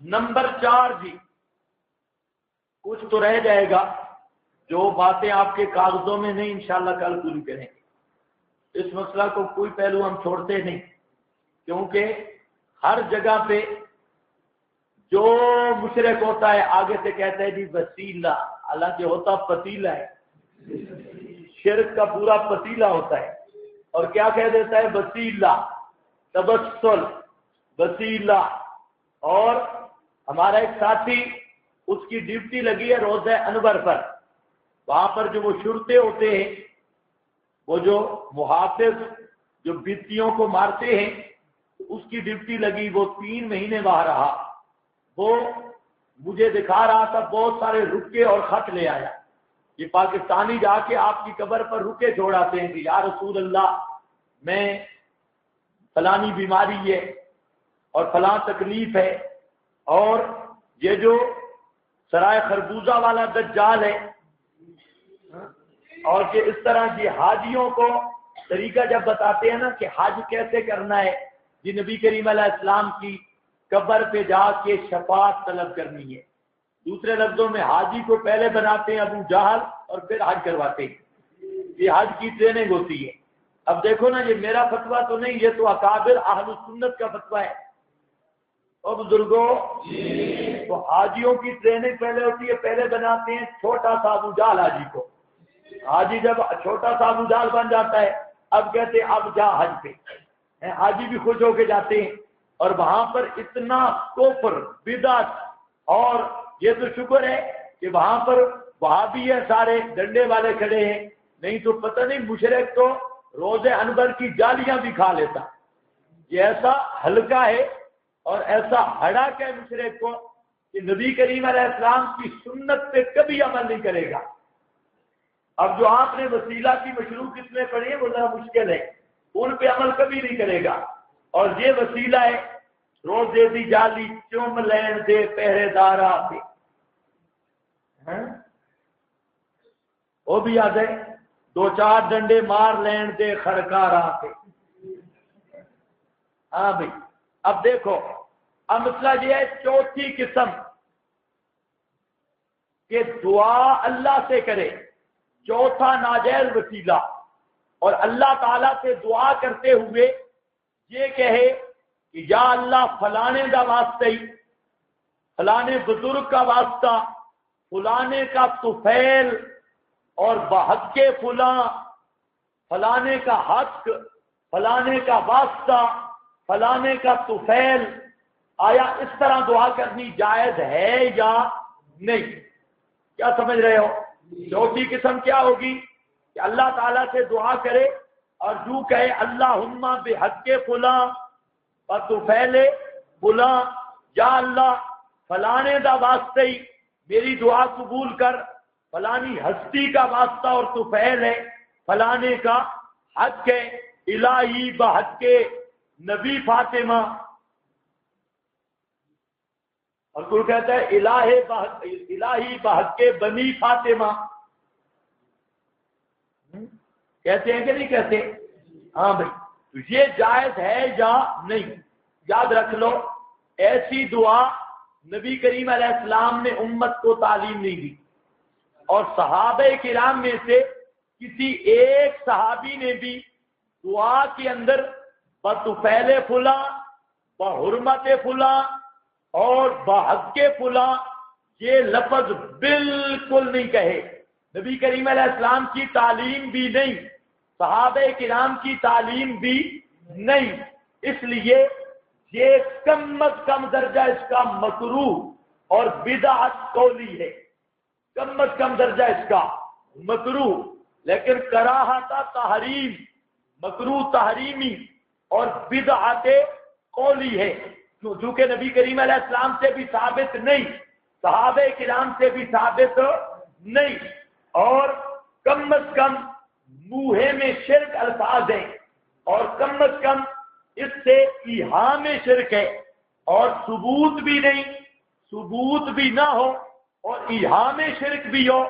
Speaker 1: نمبر 4 جی، کچھ تو رہ جائے گا، جو باتیں آپ کے کاغذوں میں نہیں انشاءاللہ کل پوری کریں گے۔ اس مسئلہ کو کوئی پہلو ہم چھوڑتے نہیں، کیونکہ ہر جگہ پہ جو مشرک ہوتا ہے آگے سے کہتا ہے جی وسیلہ، حالانکہ ہوتا پتیلہ ہے، شرک کا پورا پتیلہ ہوتا ہے، اور کیا کہہ دیتا ہے؟ وسیلہ، تبسل، وسیلہ۔ اور ہمارا ایک ساتھی، اس کی ڈیوٹی لگی ہے روزہ انور پر، وہاں پر جو وہ شرطے ہوتے ہیں، وہ جو محافظ جو بتیوں کو مارتے ہیں، اس کی ڈیوٹی لگی، وہ 3 مہینے وہاں رہا۔ وہ مجھے دکھا رہا تھا، بہت سارے رکے اور خط لے آیا۔ یہ پاکستانی جا کے آپ کی قبر پر رکے چھوڑاتے ہیں کہ یا رسول اللہ میں فلانی بیماری ہے اور فلاں تکلیف ہے، اور یہ جو سرائے خربوزہ والا دجال ہے، اور کہ اس طرح کی حاجیوں کو طریقہ جب بتاتے ہیں نا کہ حج کیسے کرنا ہے، جی نبی کریم علیہ السلام کی قبر پہ جا کے شفاعت طلب کرنی ہے۔ دوسرے لفظوں میں حاجی کو پہلے بناتے ہیں ابو جہل اور پھر حج کرواتے ہیں، یہ حج کی ٹریننگ ہوتی ہے۔ اب دیکھو نا، یہ میرا فتویٰ تو نہیں، یہ تو اکابر اہل سنت کا فتویٰ ہے۔ اور بزرگوں، تو حاجیوں کی ٹریننگ پہلے ہوتی ہے، پہلے بناتے ہیں چھوٹا سا ابو جہل حاجی کو۔ حاجی جب چھوٹا سا ابو جہل بن جاتا ہے، اب کہتے ہیں اب جا حج پہ، حاجی بھی خوش ہو کے جاتے ہیں، اور وہاں پر اتنا کفر، بدعت، اور یہ تو شکر ہے کہ وہاں پر وہابی ہے، سارے ڈنڈے والے کھڑے ہیں، نہیں تو پتہ نہیں مشرک تو روزے انبر کی جالیاں بھی کھا لیتا. یہ ایسا ہلکا ہے اور ایسا ہڑک ہے مشرک کو کہ نبی کریم علیہ السلام کی سنت پہ کبھی عمل نہیں کرے گا. اب جو آپ نے وسیلہ کی مشروع قسمیں پڑھی ہیں وہ ذرا مشکل ہے، ان پہ عمل کبھی نہیں کرے گا. اور یہ وسیلہ ہے روزے دی جالی چوم لین دے پہرے دارا کے، وہ بھی آ جائے 2-4 ڈنڈے مار لین دے خڑکارا کے. ہاں بھائی اب دیکھو، اب مسئلہ یہ ہے چوتھی قسم کہ دعا اللہ سے کرے، چوتھا ناجائز وسیلہ، اور اللہ تعالیٰ سے دعا کرتے ہوئے یہ کہے کہ یا اللہ فلانے دا واسطہ ہی، فلانے بزرگ کا واسطہ، فلانے کا طفیل اور بحق کے فلاں، فلانے کا حق، فلانے کا واسطہ، فلانے کا طفیل. آیا اس طرح دعا کرنی جائز ہے یا نہیں؟ کیا سمجھ رہے ہو؟ چوتھی قسم کیا ہوگی کہ اللہ تعالیٰ سے دعا کرے اور جو کہے اللہم بحق فلاں و طفیل فلاں، یا اللہ فلانے دا واسطہ ہی میری دعا قبول کر، فلانی ہستی کا واسطہ اور طفیل ہے، فلانے کا حق ہے، الہی بحق نبی فاطمہ، اور کوئی کہتا ہے الہی بحق بنی فاطمہ. کہتے ہیں کہ نہیں کہتے؟ ہاں بھائی، تو یہ جائز ہے یا نہیں؟ یاد رکھ لو ایسی دعا نبی کریم علیہ السلام نے امت کو تعلیم نہیں دی، اور صحابہ کرام میں سے کسی ایک صحابی نے بھی دعا کے اندر بطفیل فلاں، بحرمت فلاں اور بحق فلاں یہ لفظ بالکل نہیں کہے. نبی کریم علیہ السلام کی تعلیم بھی نہیں، صحابہ کرام کی تعلیم بھی نہیں. اس لیے یہ کم از کم درجہ اس کا مکروہ اور بدعت قولی ہے، کم از کم درجہ اس کا مکروہ. لیکن کراہت تحریم، مکروہ تحریمی اور بدعت قولی ہے، چونکہ نبی کریم علیہ السلام سے بھی ثابت نہیں، صحابہ کرام سے بھی ثابت نہیں، اور کم از کم منہ میں شرک الفاظ ہیں، اور کم از کم اس سے ایہام شرک ہے، اور ثبوت بھی نہیں، ثبوت بھی نہ ہو اور ایہام شرک بھی ہو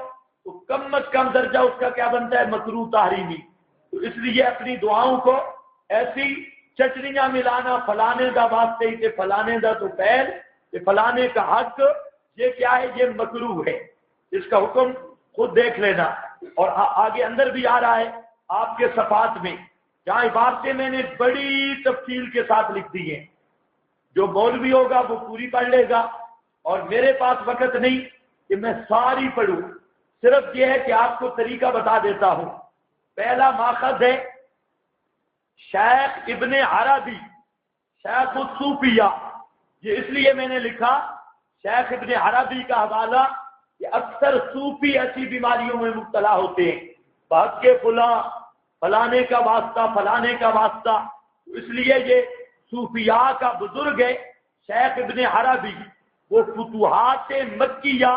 Speaker 1: تو کم از کم درجہ اس کا کیا بنتا ہے؟ مکروہ تحریمی. تو اس لیے اپنی دعاؤں کو ایسی چٹنیاں ملانا، فلانے دا واسطے ہی فلانے دا تو پہل کہ فلانے کا حق، یہ کیا ہے؟ یہ مکروہ ہے. اس کا حکم خود دیکھ لینا. اور آگے اندر بھی آ رہا ہے آپ کے صفحات میں، جہاں عبارتیں میں نے بڑی تفصیل کے ساتھ لکھ دی ہیں. جو مولوی ہوگا وہ پوری پڑھ لے گا، اور میرے پاس وقت نہیں کہ میں ساری پڑھوں. صرف یہ ہے کہ آپ کو طریقہ بتا دیتا ہوں. پہلا ماخذ ہے شیخ ابن عربی، شیخ الصوفیہ. یہ اس لیے میں نے لکھا شیخ ابن عربی کا حوالہ کہ اکثر صوفی ایسی بیماریوں میں مبتلا ہوتے ہیں، بحق کے فلاں، فلانے کا واسطہ، فلانے کا واسطہ. اس لیے یہ صوفیاء کا بزرگ ہے شیخ ابن عربی. وہ فتوحات مکیہ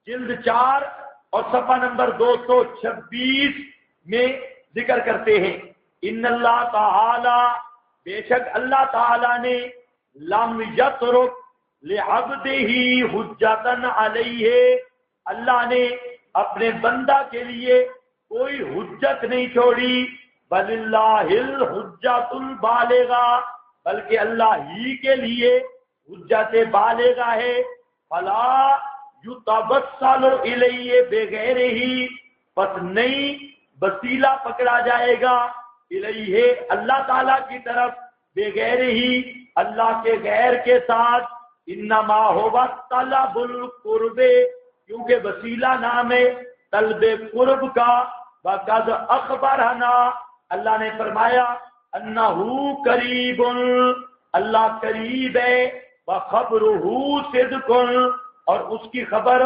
Speaker 1: جلد 4 اور صفحہ نمبر 226 میں ذکر کرتے ہیں، ان اللہ تعالی، بے شک اللہ تعالی نے، لم یترک لعبدہ حجتن علیہ، اللہ نے اپنے بندہ کے لیے کوئی حجت نہیں چھوڑی، بل اللہ الحجت البالغہ، بلکہ اللہ ہی کے لیے حجت بالغہ ہے. فلا یتوسل الیہ بغیرہ، پس نہیں وسیلہ پکڑا جائے گا الیہ اللہ تعالیٰ کی طرف، بغیر ہی اللہ کے غیر کے ساتھ. انما ہوا طلب القرب، کیونکہ وسیلہ نام ہے طلب قرب کا. وقد اخبرنا، اللہ نے فرمایا انہو قریب، اللہ قریب ہے، وخبرہ صدق، اور اس کی خبر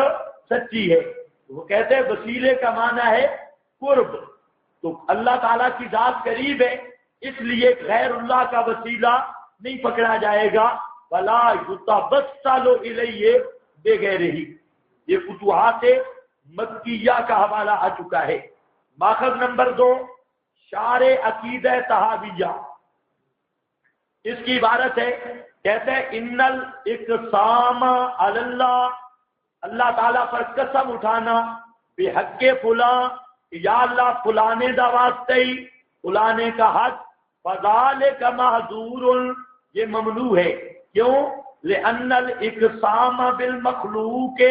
Speaker 1: سچی ہے. وہ کہتے ہیں وسیلے کا معنی ہے قرب، تو اللہ تعالیٰ کی ذات قریب ہے، اس لیے غیر اللہ کا وسیلہ نہیں پکڑا جائے گا. ولا یتوسل الیہ بغیرہ. یہ فتوحات مکیہ کا حوالہ آ چکا ہے. ماخذ نمبر 2 شارح عقیدہ طحاویہ، اس کی عبارت ہے، کہتے ہیں ان الاقسام علی اللہ، اللہ تعالیٰ پر قسم اٹھانا، بحق فلاں، یا اللہ فلانے دا واسطے فلانے کا حق، فذالک معذور، یہ ممنوع ہے. کیوں؟ لأن الاقسام بالمخلوق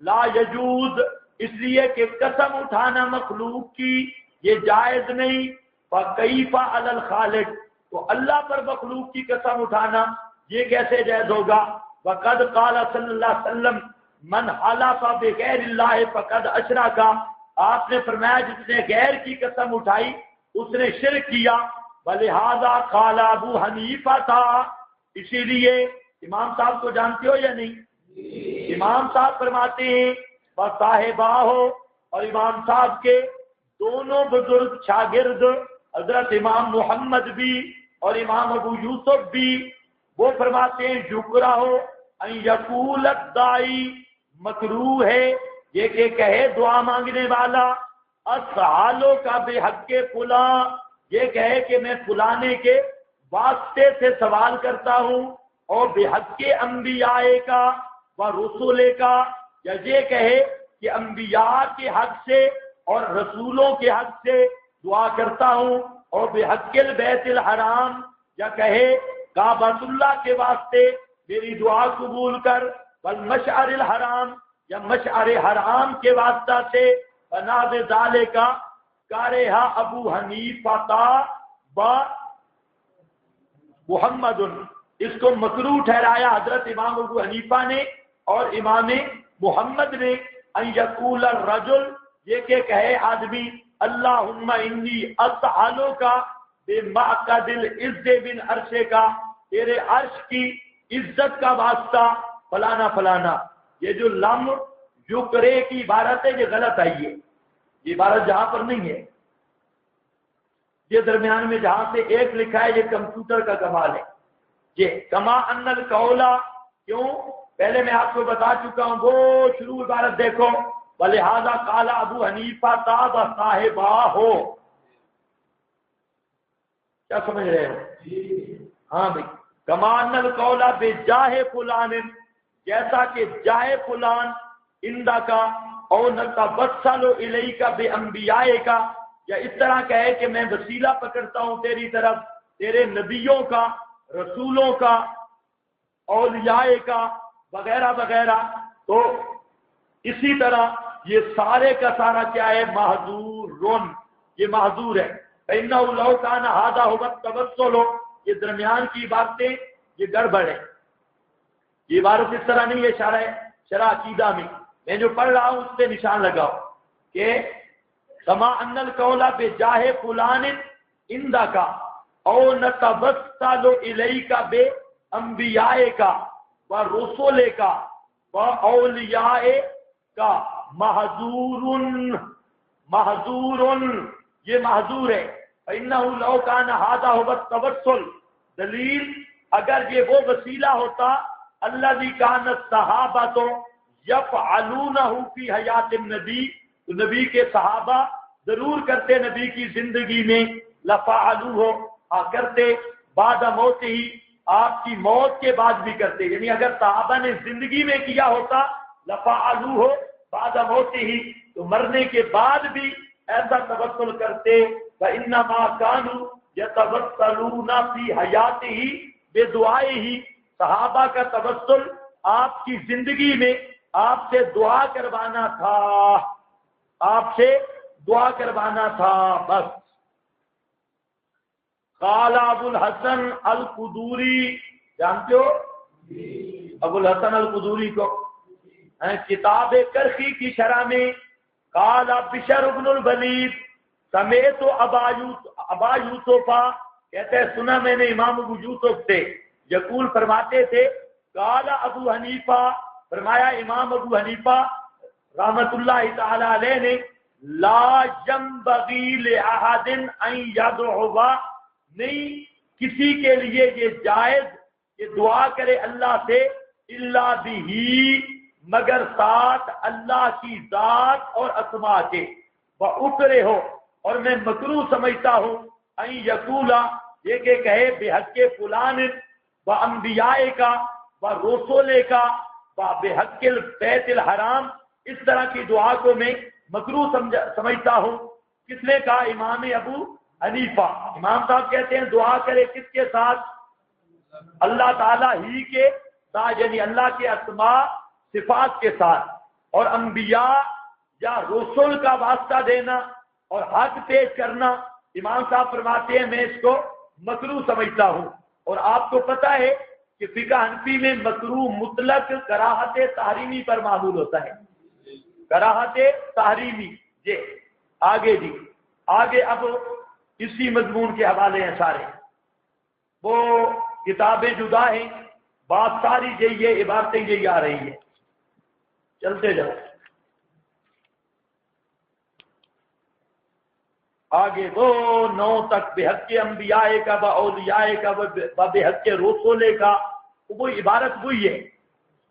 Speaker 1: لا یجوز، اس لیے کہ قسم اٹھانا مخلوق کی یہ جائز نہیں. فکیف علی الخالق، تو اللہ پر مخلوق کی قسم اٹھانا یہ کیسے جائز ہوگا؟ وقد قال صلی اللہ علیہ وسلم من حلف بغیر اللہ فقد اشرک، آپ نے فرمایا جس نے غیر کی قسم اٹھائی اس نے شرک کیا. ولہذا قال ابو حنیفہ تھا، اسی لیے امام صاحب کو جانتے ہو یا نہیں؟ امام صاحب فرماتے ہیں صاحباہو، اور امام صاحب کے دونوں بزرگ شاگرد حضرت امام محمد بھی اور امام ابو یوسف بھی، وہ فرماتے ہیں یکرہ ان یقول الداعی، مکروہ ہے یہ کہ کہے دعا مانگنے والا، اسالو کا بحق فلاں، یہ کہے کہ میں فلانے کے واسطے سے سوال کرتا ہوں، اور بحق انبیاء کا و رسول کا، یا یہ کہے کہ انبیاء کے حق سے اور رسولوں کے حق سے دعا کرتا ہوں، اور بحق البیت الحرام، یا کہے کعبۃ اللہ کے واسطے میری دعا قبول کر، والمشعر الحرام، یا مشعر حرام کے واسطہ سے، بناء ذالک کارہا ابو حنیفہ و محمد، اس کو مکروہ ٹھہرایا حضرت امام ابو حنیفہ نے اور امام محمد نے. ان یقول الرجل، یہ کہ کہے آدمی اللہم انی اسألک بمعقد العز من عرش کا، تیرے عرش کی عزت کا واسطہ فلانا فلانا. یہ جو لم یکرے کی عبارت ہے یہ غلط آئی ہے، یہ عبارت جہاں پر نہیں ہے، یہ درمیان میں جہاں سے ایک لکھا ہے یہ کمپیوٹر کا کمال ہے. یہ کما ان القولا، کیوں؟ پہلے میں آپ کو بتا چکا ہوں، وہ شروع عبارت دیکھو، ولہذا قال ابو حنیفہ تاب صاحبہ ہو. کیا سمجھ رہے ہو؟ ہاں بھائی، کما ان القولا بجاہ فلان، جیسا کہ جاہ فلان اندہ کا، اور نتوسل الیک بانبیاء کا، یا اس طرح کہے کہ میں وسیلہ پکڑتا ہوں تیری طرف تیرے نبیوں کا، رسولوں کا، اولیاء کا، وغیرہ وغیرہ. تو اسی طرح یہ سارے کا سارا کیا ہے؟ محظور، یہ محظور ہے. فإنه لو كان هذا هو التوسل، یہ درمیان کی باتیں یہ گڑبڑ ہے، یہ عبارت اس طرح نہیں ہے. شرح عقیدہ میں جو پڑھ رہا ہوں اس پہ نشان لگاؤ کہ کما ان القول بجاہ فلان اندہ کا، او نتوسل الیک بانبیاء کا و رسول کا و اولیاء کا، محظور، یہ محظور ہے. فإنه لو كان هذا هو التوسل، دلیل اگر یہ وہ وسیلہ ہوتا الذي كان الصحابہ یفعلونہ فی حیات النبی، تو نبی کے صحابہ ضرور کرتے نبی کی زندگی میں، لفعلوہ، کرتے بعد موت ہی، آپ کی موت کے بعد بھی کرتے. یعنی اگر صحابہ نے زندگی میں کیا ہوتا لفعلوہ بعد موت ہی، تو مرنے کے بعد بھی ایسا توسل کرتے. فإنما كانوا يتوسلون في حياته بدعائه، صحابہ کا توسل آپ کی زندگی میں آپ سے دعا کروانا تھا، آپ سے دعا کروانا تھا بس. قال ابو الحسن القدوری، جانتے ہو ابو الحسن القدوری کو؟ کتاب کرخی کی شرح میں قال بشر بن الولید سمیت ابا یوسفا، کہتے ہیں سنا میں نے امام ابو یوسف سے، یقول فرماتے تھے قال ابو حنیفہ، فرمایا امام ابو حنیفہ رحمت اللہ تعالی علیہ نے، لا ينبغي لأحد ان يدعو، نہیں کسی کے لیے یہ جائز کہ دعا کرے اللہ سے، الا بھی، مگر ساتھ اللہ کی ذات اور اسماء کے، وَأُكْرِهُ، اور میں مکروہ سمجھتا ہوں، ان یقول، یہ کہ کہے بحق فلان وانبیاء کا ورسول کا وبحق البیت الحرام، اس طرح کی دعا کو میں مکروہ سمجھتا ہوں۔ کس نے کہا؟ امام ابو حنیفہ۔ امام صاحب کہتے ہیں دعا کرے کس کے ساتھ؟ اللہ تعالیٰ ہی کے ساتھ، یعنی اللہ کے اسماء صفات کے ساتھ، اور انبیاء یا رسول کا واسطہ دینا اور حق پیش کرنا، امام صاحب فرماتے ہیں میں اس کو مکروہ سمجھتا ہوں۔ اور آپ کو پتہ ہے کہ فقہ حنفی میں مکروہ مطلق کراہت تحریمی پر معمول ہوتا ہے، کراہت تحریمی۔ جی آگے اب اسی مضمون کے حوالے ہیں سارے، وہ کتابیں جدا ہیں، بات ساری یہی ہے، عبارتیں یہی آ رہی ہیں، چلتے جاؤ آگے۔ وہ 9 تک بحق انبیاء کا و اولیاء کا و بحق رسول کا، وہ عبارت وہی ہے۔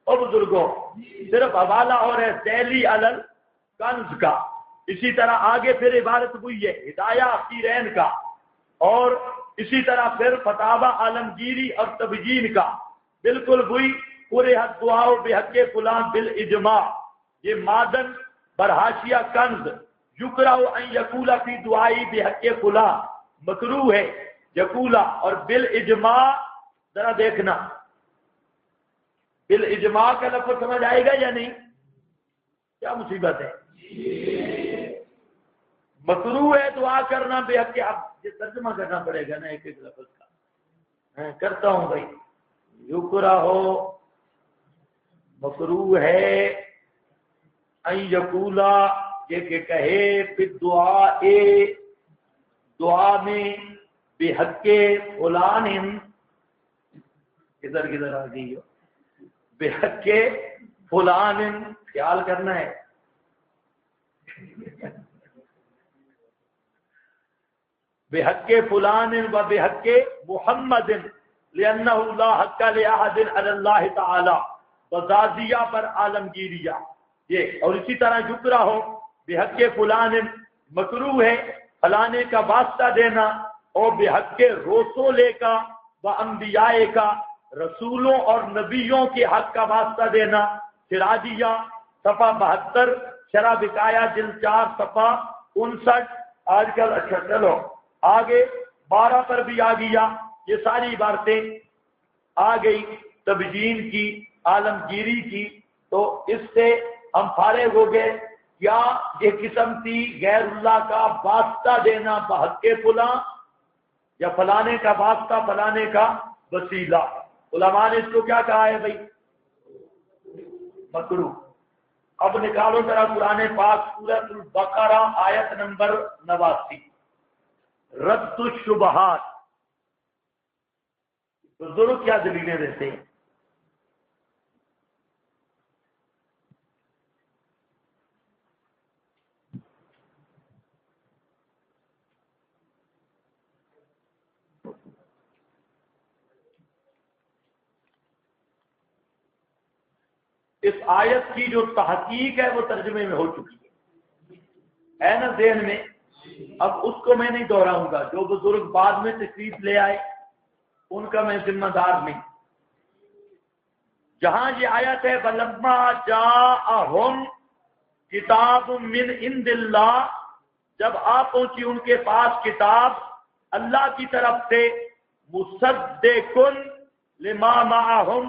Speaker 1: اور بزرگوں صرف حوالہ اور ہے ذیلی علل کنز کا، اسی طرح آگے پھر عبارت وہی ہے ہدایہ اخیرین کا، اور اسی طرح پھر فتاوی عالمگیری اور تبیین کا، بالکل وہی پورے حد دعا بحق فلان بالاجماع۔ یہ مادن برحاشیہ کنز، یکرہ ان یقول فی دعائی بحق فلان، مکروہ ہے یقولا، اور بالاجماع ذرا دیکھنا بالاجماع کا لفظ سمجھ آئے گا یا نہیں؟ کیا مصیبت ہے؟ مکروہ ہے دعا کرنا بحق، اب یہ ترجمہ کرنا پڑے گا نا ایک ایک لفظ کا، میں کرتا ہوں بھائی۔ یکرہ ہو، مکروہ ہے، ان یقولا، یہ کہ کہے پھر دعا میں بحق فلان، کدھر آ گئی ہو، بحق فلان، خیال کرنا ہے، بحق فلان و بحق محمد لأنہ لا حق لأحد علی اللہ تعالی، بزازیہ پر عالمگیریہ۔ یہ اور اسی طرح یکرہ ہو بحق فلان، مکروہ ہے فلانے کا واسطہ دینا، اور بحق رسول کا و انبیاء کا، رسولوں اور نبیوں کے حق کا واسطہ دینا۔ سراجیہ صفحہ 72، شرح بقایا جلد 4 صفحہ 59۔ آج کل اچھا چلو آگے 12 پر بھی آ گیا، یہ ساری عبارتیں آ گئی تبیین کی، عالمگیری کی، تو اس سے ہم فارغ ہو گئے۔ کیا یہ قسم تھی غیر اللہ کا واسطہ دینا بحق فلاں، یا فلانے کا واسطہ فلانے کا وسیلہ؟ علماء نے اس کو کیا کہا ہے بھائی؟ مکروہ۔ اب نکالو ذرا قرآن پاک سورۃ البقرہ آیت نمبر 89، رد الشبہات۔ بزرگ کیا دلیلیں دیتے ہیں؟ اس آیت کی جو تحقیق ہے وہ ترجمے میں ہو چکی ہے نا ذہن میں؟ اب اس کو میں نہیں دہراؤں گا، جو بزرگ بعد میں تشریف لے آئے ان کا میں ذمہ دار نہیں۔ جہاں یہ آیت ہے وَلَمَّا جَاءَهُمْ کتاب من عند اللہ، جب آ پہنچی ان کے پاس کتاب اللہ کی طرف سے، مصدقن لما معہم،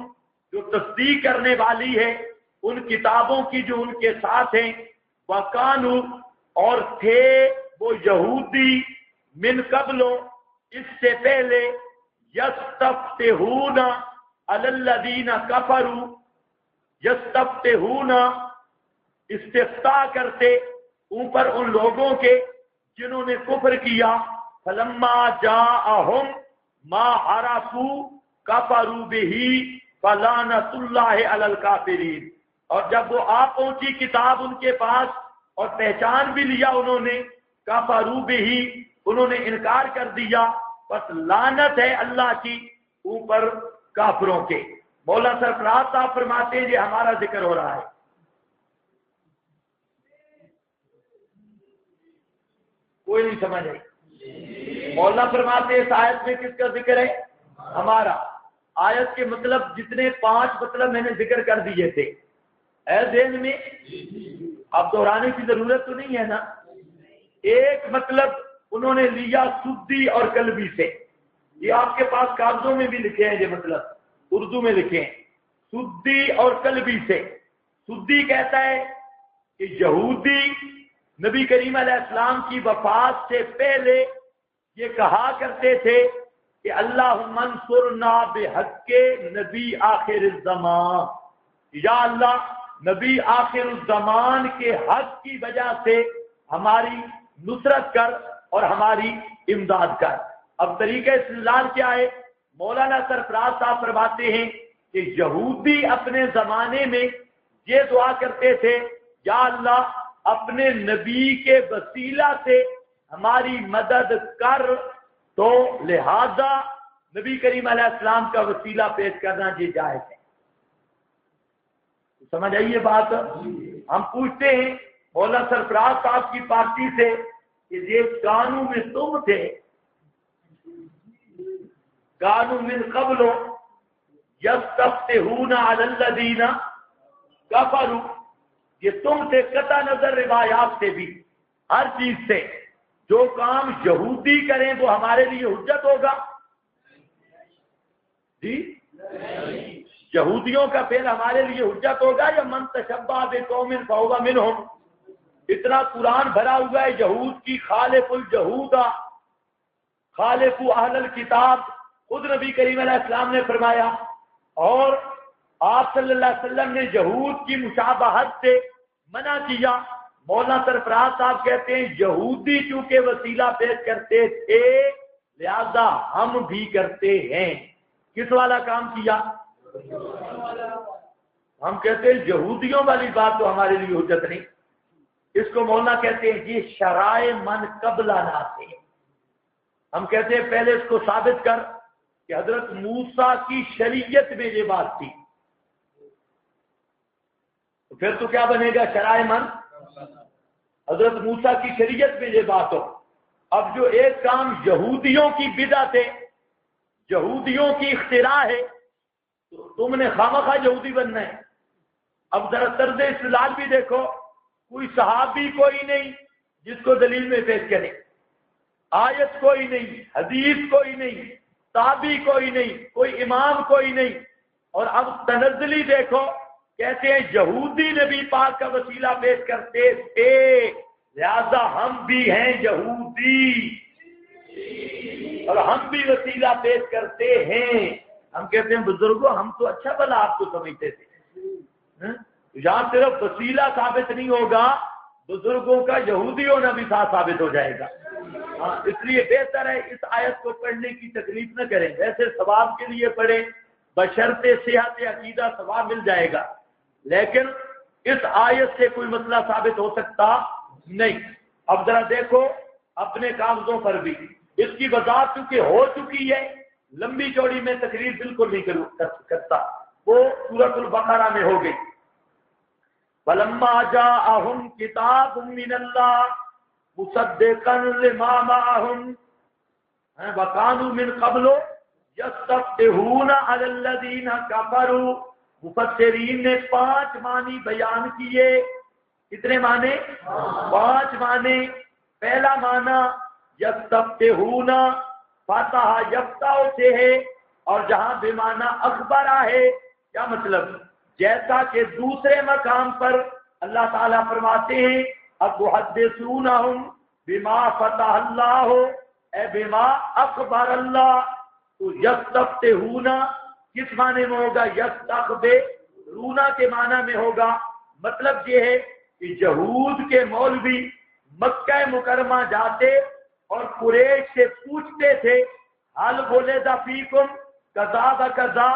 Speaker 1: جو تصدیق کرنے والی ہے ان کتابوں کی جو ان کے ساتھ ہیں، وَقَانُوا، اور تھے وہ یہودی، من قبل، اس سے پہلے، یستفتحون علی الذین کفروا، یستفتحون، استفتاء کرتے اوپر ان لوگوں کے جنہوں نے کفر کیا، فلما جاءہم ما عرفوا کفروا بہ فلعنۃ اللہ علی الکافرین، اور جب وہ آ پہنچی کتاب ان کے پاس اور پہچان بھی لیا انہوں نے، کفروا بہ، انہوں نے انکار کر دیا، بس لعنت ہے اللہ کی اوپر کافروں کے۔ مولا سرفراز صاحب فرماتے ہیں یہ ہمارا ذکر ہو رہا ہے۔ کوئی نہیں سمجھ آئی؟ مولا فرماتے ہیں اس آیت میں کس کا ذکر ہے؟ ہمارا۔ آیت کے مطلب جتنے 5 مطلب میں نے ذکر کر دیے تھے اے ذہن میں، اب دہرانے کی ضرورت تو نہیں ہے نا۔ ایک مطلب انہوں نے لیا سدی اور قلبی سے، یہ آپ کے پاس کاغذوں میں بھی لکھے ہیں، یہ مطلب اردو میں لکھے ہیں، سدی اور قلبی سے۔ سدی کہتا ہے کہ یہودی نبی کریم علیہ السلام کی وفات سے پہلے یہ کہا کرتے تھے کہ اللہم انصرنا بحق نبی آخر الزمان، یا اللہ نبی آخر الزمان کے حق کی وجہ سے ہماری نصرت کر اور ہماری امداد کر۔ اب طریقہ استدلال کیا ہے؟ مولانا سرفراز صاحب فرماتے ہیں کہ یہودی اپنے زمانے میں یہ دعا کرتے تھے، یا اللہ اپنے نبی کے وسیلہ سے ہماری مدد کر، تو لہذا نبی کریم علیہ السلام کا وسیلہ پیش کرنا یہ جائز ہے۔ سمجھ آئیے بات؟ ہم پوچھتے ہیں مولا سرفراز صاحب کی پارٹی سے کہ یہ قانون میں تم تھے، قانون من قبل یستفتحون علی الذین کفروا، یہ تم سے قطع نظر روایات سے بھی ہر چیز سے جو کام یہودی کریں وہ ہمارے لیے حجت ہوگا؟ جی یہودیوں کا فعل ہمارے لیے حجت ہوگا یا من تشبہ بقوم فہو منہم؟ اتنا قرآن بھرا ہوا ہے یہود کی، خالف الجہود خالف اہل الکتاب، خود نبی کریم علیہ السلام نے فرمایا، اور آپ صلی اللہ علیہ وسلم نے یہود کی مشابہت سے منع کیا۔ مولانا سرفراز صاحب کہتے ہیں یہودی چونکہ وسیلہ پیش کرتے تھے لہذا ہم بھی کرتے ہیں۔ کس والا کام کیا؟ ہم کہتے ہیں یہودیوں والی بات تو ہمارے لیے حجت نہیں، اس کو مولانا کہتے ہیں یہ شرائع من قبلنا تھے۔ ہم کہتے ہیں پہلے اس کو ثابت کر کہ حضرت موسیٰ کی شریعت میں یہ بات تھی، تو پھر تو کیا بنے گا؟ شرائع من، حضرت موسیٰ کی شریعت میں یہ بات ہو۔ اب جو ایک کام یہودیوں کی بدعت ہے، یہودیوں کی اختراع ہے، تو تم نے خامخواہ یہودی بننا ہے۔ اب ذرا طرز استدلال بھی دیکھو، کوئی صحابی کوئی نہیں جس کو دلیل میں پیش کرے، آیت کوئی نہیں، حدیث کوئی نہیں، تابعی کوئی نہیں، کوئی امام کوئی نہیں، اور اب تنزلی دیکھو، کہتے ہیں یہودی نبی پاک کا وسیلہ پیش کرتے تھے لہذا ہم بھی ہیں یہودی اور ہم بھی وسیلہ پیش کرتے ہیں۔ ہم کہتے ہیں بزرگوں ہم تو اچھا بھلا آپ کو سمجھتے تھے، یہاں صرف وسیلہ ثابت نہیں ہوگا، بزرگوں کا یہودی ہونا بھی ساتھ ثابت ہو جائے گا۔ ہاں اس لیے بہتر ہے اس آیت کو پڑھنے کی تکلیف نہ کریں، ویسے ثواب کے لیے پڑھیں، بشرط صحت عقیدہ ثواب مل جائے گا، لیکن اس آیت سے کوئی مسئلہ ثابت ہو سکتا نہیں۔ اب ذرا دیکھو اپنے کاغذوں پر بھی اس کی وضاحت چونکہ ہو چکی ہے، لمبی چوڑی میں تقریر بالکل نہیں کرتا، وہ سورۃ البقرہ میں ہو گئی۔ فَلَمَّا جَاءَهُمْ كِتَابٌ مِّنَ اللَّهِ مُصَدِّقًا لِمَا مَعَهُمْ وَكَانُوا مِن قَبْلُ يَسْتَفْتِحُونَ عَلَى الَّذِينَ كَفَرُوا۔ مفسرین نے 5 معنی بیان کیے۔ کتنے معنی؟ 5 معنی۔ پہلا معنی یستفتحون، فتح یفتح سے ہے، اور جہاں بے معنی اخبر ہے، کیا مطلب؟ جیسا کہ دوسرے مقام پر اللہ تعالیٰ فرماتے ہیں اتحدثونہم بما فتح اللہ اے بما اخبر اللہ، تو یستفتحون کس معنی میں ہوگا؟ یستخبرون کے معنی میں ہوگا۔ مطلب یہ ہے کہ یہود کے مولوی مکہ مکرمہ جاتے اور قریش سے پوچھتے تھے حل ولد فیکم کذا و کذا،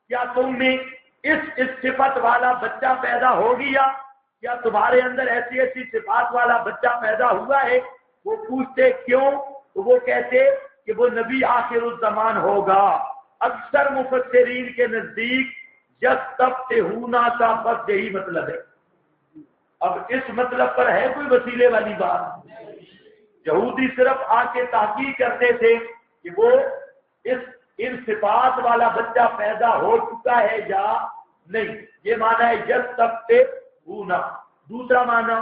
Speaker 1: کیا تم میں اس صفت والا بچہ پیدا ہو گیا؟ کیا تمہارے اندر ایسی ایسی صفات والا بچہ پیدا ہوا ہے؟ وہ پوچھتے کیوں؟ تو وہ کہتے کہ وہ نبی آخر الزمان ہوگا۔ اکثر مفسرین کے نزدیک یستفتحون کا بس یہی مطلب ہے۔ اب اس مطلب پر ہے کوئی وسیلے والی بات؟ یہودی صرف آ کے تحقیق کرتے تھے کہ وہ ان صفات والا بچہ پیدا ہو چکا ہے یا نہیں۔ یہ معنی ہے یستفتحون۔ دوسرا معنی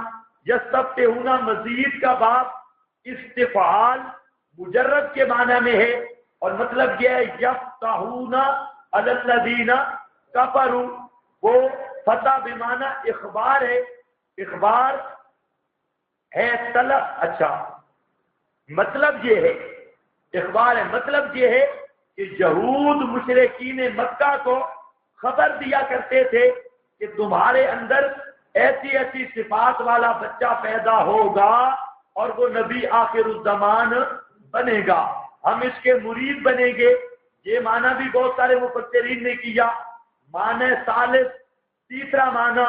Speaker 1: یستفتحون مزید کا باب استفعال مجرد کے معنی میں ہے، اور مطلب یہ ہے یفتحون علی الذین کفروا، وہ فتح بمعنی اخبار ہے، اخبار ہے طلب۔ اچھا مطلب یہ ہے، اخبار ہے، مطلب یہ ہے کہ یہود مشرکین مکہ کو خبر دیا کرتے تھے کہ تمہارے اندر ایسی ایسی صفات والا بچہ پیدا ہوگا اور وہ نبی آخر الزمان بنے گا، ہم اس کے مرید بنیں گے۔ یہ معنی بھی بہت سارے مفسرین نے کیا۔ معنی ثالث، تیسرا معنی،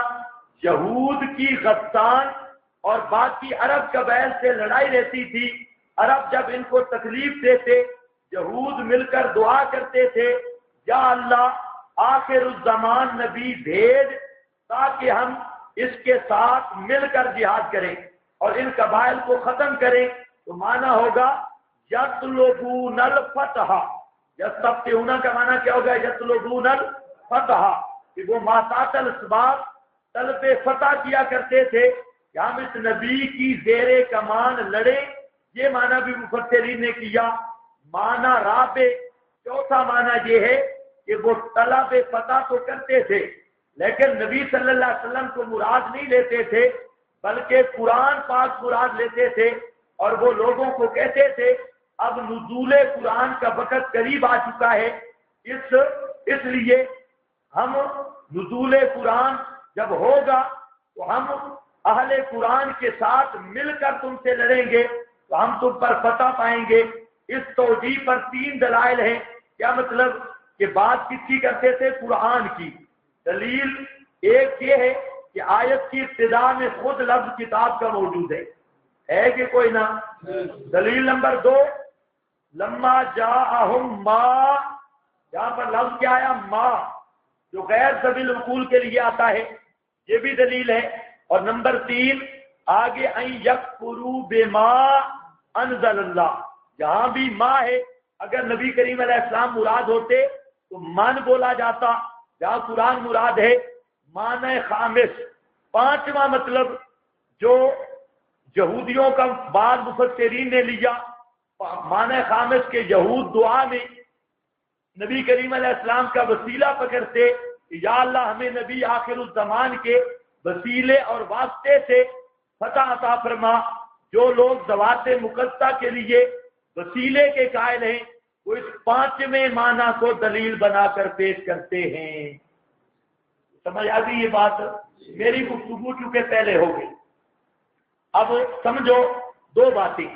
Speaker 1: یہود کی غسان اور باقی عرب قبائل سے لڑائی رہتی تھی۔ عرب جب ان کو تکلیف دیتے، یہود مل کر دعا کرتے تھے یا اللہ آخر الزمان نبی بھیج تاکہ ہم اس کے ساتھ مل کر جہاد کریں اور ان قبائل کو ختم کریں۔ تو معنی ہوگا یطلبون الفتح۔ یستفتحون کا معنی کیا ہوگا؟ یطلبون الفتح، کہ وہ ماتحت الاسباب طلب فتح کیا کرتے تھے کہ ہم اس نبی کی زیر کمان لڑیں۔ یہ معنی بھی مفسرین نے کیا۔ معنی رابع، چوتھا معنی یہ ہے کہ وہ طلب فتح تو کرتے تھے لیکن نبی صلی اللہ علیہ وسلم کو مراد نہیں لیتے تھے، بلکہ قرآن پاک مراد لیتے تھے، اور وہ لوگوں کو کہتے تھے اب نزول قرآن کا وقت قریب آ چکا ہے، اس لیے ہم نزول قرآن جب ہوگا تو ہم اہل قرآن کے ساتھ مل کر تم سے لڑیں گے تو ہم تم پر فتح پائیں گے۔ اس توجیہ پر 3 دلائل ہیں۔ کیا مطلب؟ کہ بات کس کی کرتے تھے؟ قرآن کی۔ دلیل ایک یہ ہے کہ آیت کی ابتدا میں خود لفظ کتاب کا موجود ہے کہ کوئی نہ؟ دلیل نمبر 2، لما جاءہم ما، یہاں پر لفظ کیا آیا؟ ما، جو غیر ذوی العقول کے لیے آتا ہے، یہ بھی دلیل ہے۔ اور نمبر 3 آگے ان یکفروا بما انزل اللہ، جہاں بھی ما ہے، اگر نبی کریم علیہ السلام مراد ہوتے تو من بولا جاتا، جہاں قرآن مراد ہے۔ معنی خامس، 5واں مطلب جو یہودیوں کا بعض مفسرین نے لیا، معنی خامس کے یہود دعا میں نبی کریم علیہ السلام کا وسیلہ پکڑتے کہ یا اللہ ہمیں نبی آخر الزمان کے وسیلے اور واسطے سے فتح عطا فرما۔ جو لوگ ذوات مقدسہ کے لیے وسیلے کے قائل ہیں وہ اس 5ویں معنی کو دلیل بنا کر پیش کرتے ہیں۔ سمجھ آ گئی یہ بات؟ میری گفتگو چونکہ پہلے ہو گئی، اب سمجھو 2 باتیں،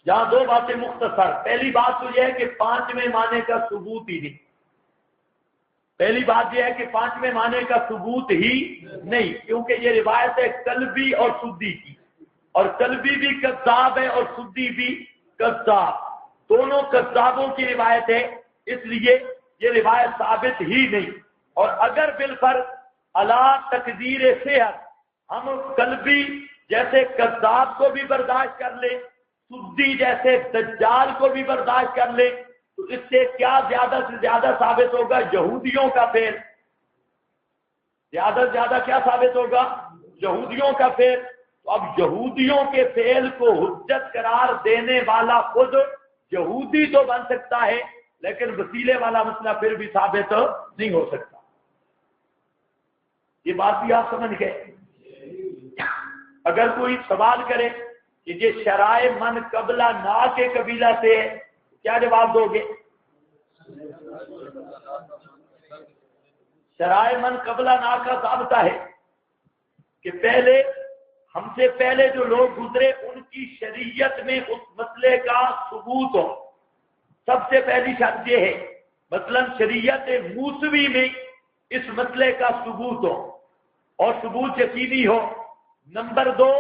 Speaker 1: جہاں 2 باتیں مختصر۔ پہلی بات تو یہ ہے کہ 5ویں معنی کا ثبوت ہی نہیں۔ پہلی بات یہ ہے کہ 5ویں معنی کا ثبوت ہی نہیں، کیونکہ یہ روایت ہے قلبی اور سدی کی، اور قلبی بھی کذاب ہے اور سدی بھی کذاب، دونوں کذابوں کی روایت ہے، اس لیے یہ روایت ثابت ہی نہیں۔ اور اگر بالفرض علی تقدیر صحت ہم قلبی جیسے کذاب کو بھی برداشت کر لیں، سدی جیسے دجال کو بھی برداشت کر لیں، تو اس سے کیا زیادہ سے زیادہ ثابت ہوگا؟ یہودیوں کا فعل۔ زیادہ سے زیادہ کیا ثابت ہوگا؟ یہودیوں کا فعل۔ تو اب یہودیوں کے فعل کو حجت قرار دینے والا خود یہودی تو بن سکتا ہے لیکن وسیلے والا مسئلہ پھر بھی ثابت نہیں ہو سکتا۔ یہ بات بھی آپ سمجھ گئے؟ اگر کوئی سوال کرے کہ یہ شرائع من قبلہ نا کے قبیلہ سے ہے، کیا جواب دو گے؟ شرائع من قبلہ نا کا ضابطہ ہے کہ پہلے ہم سے پہلے جو لوگ گزرے ان کی شریعت میں اس مسئلے کا ثبوت ہو۔ سب سے پہلی شرط یہ ہے مثلا شریعت موسوی میں اس مسئلے کا ثبوت ہو، اور ثبوت یقینی ہو نمبر 2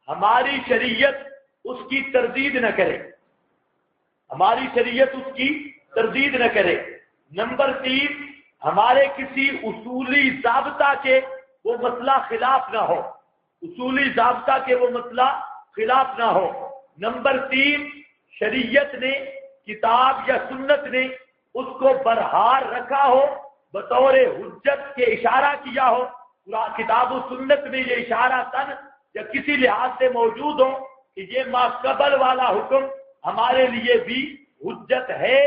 Speaker 1: ہماری شریعت اس کی تردید نہ کرے، ہماری شریعت اس کی تردید نہ کرے۔ نمبر 3 ہمارے کسی اصولی ضابطہ کے وہ مسئلہ خلاف نہ ہو، اصولی ضابطہ کے وہ مسئلہ خلاف نہ ہو۔ نمبر 3 شریعت نے، کتاب یا سنت نے اس کو برحال رکھا ہو، بطور حجت کے اشارہ کیا ہو، کتاب و سنت میں یہ اشارہ تن یا کسی لحاظ سے موجود ہو کہ یہ ما قبل والا حکم ہمارے لیے بھی حجت ہے،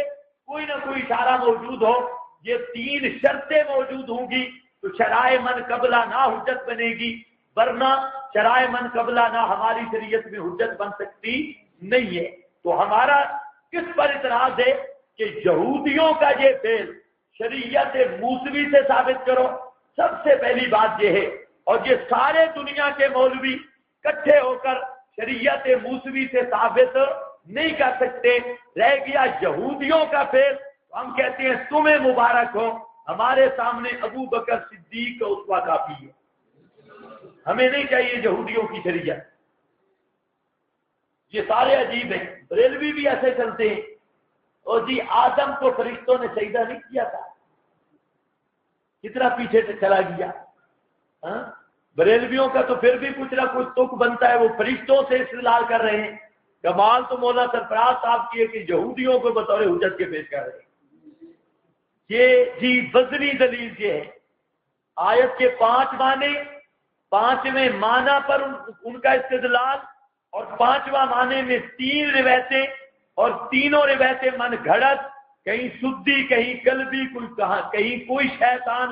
Speaker 1: کوئی نہ کوئی اشارہ موجود ہو، یہ 3 شرطیں موجود ہوں گی تو شرائع من قبلہ نہ حجت بنے گی، ورنہ شرائع من قبلہ نہ ہماری شریعت میں حجت بن سکتی نہیں ہے۔ تو ہمارا کس پر اعتراض ہے کہ یہودیوں کا یہ فعل شریعت موسوی سے ثابت کرو، سب سے پہلی بات یہ ہے، اور یہ سارے دنیا کے مولوی اکٹھے ہو کر شریعت موسوی سے ثابت نہیں کر سکتے۔ رہ گیا یہودیوں کا فعل، ہم کہتے ہیں تمہیں مبارک ہو، ہمارے سامنے ابو بکر صدیق کا اسوہ کافی ہے، ہمیں نہیں چاہیے یہودیوں کی شریعت۔ یہ سارے عجیب ہیں، بریلوی بھی ایسے چلتے ہیں، اور جی آدم کو فرشتوں نے سجدہ نہیں کیا تھا، کتنا پیچھے سے چلا گیا۔ بریلویوں کا تو پھر بھی کچھ نہ کچھ تک بنتا ہے، وہ فرشتوں سے استدلال کر رہے ہیں۔ کمال تو مولانا سرفراز صاحب کی ہے کہ یہودیوں کو بطور حجت کے پیش کر رہے ہیں۔ یہ جی وزنی دلیل یہ ہے، آیت کے 5 معنی، 5ویں معنی پر ان کا استدلال، اور 5واں معنی میں 3 روایتیں، اور تینوں روایتیں من گھڑت، کہیں سدی، کہیں قلبی، کہیں کوئی شیطان،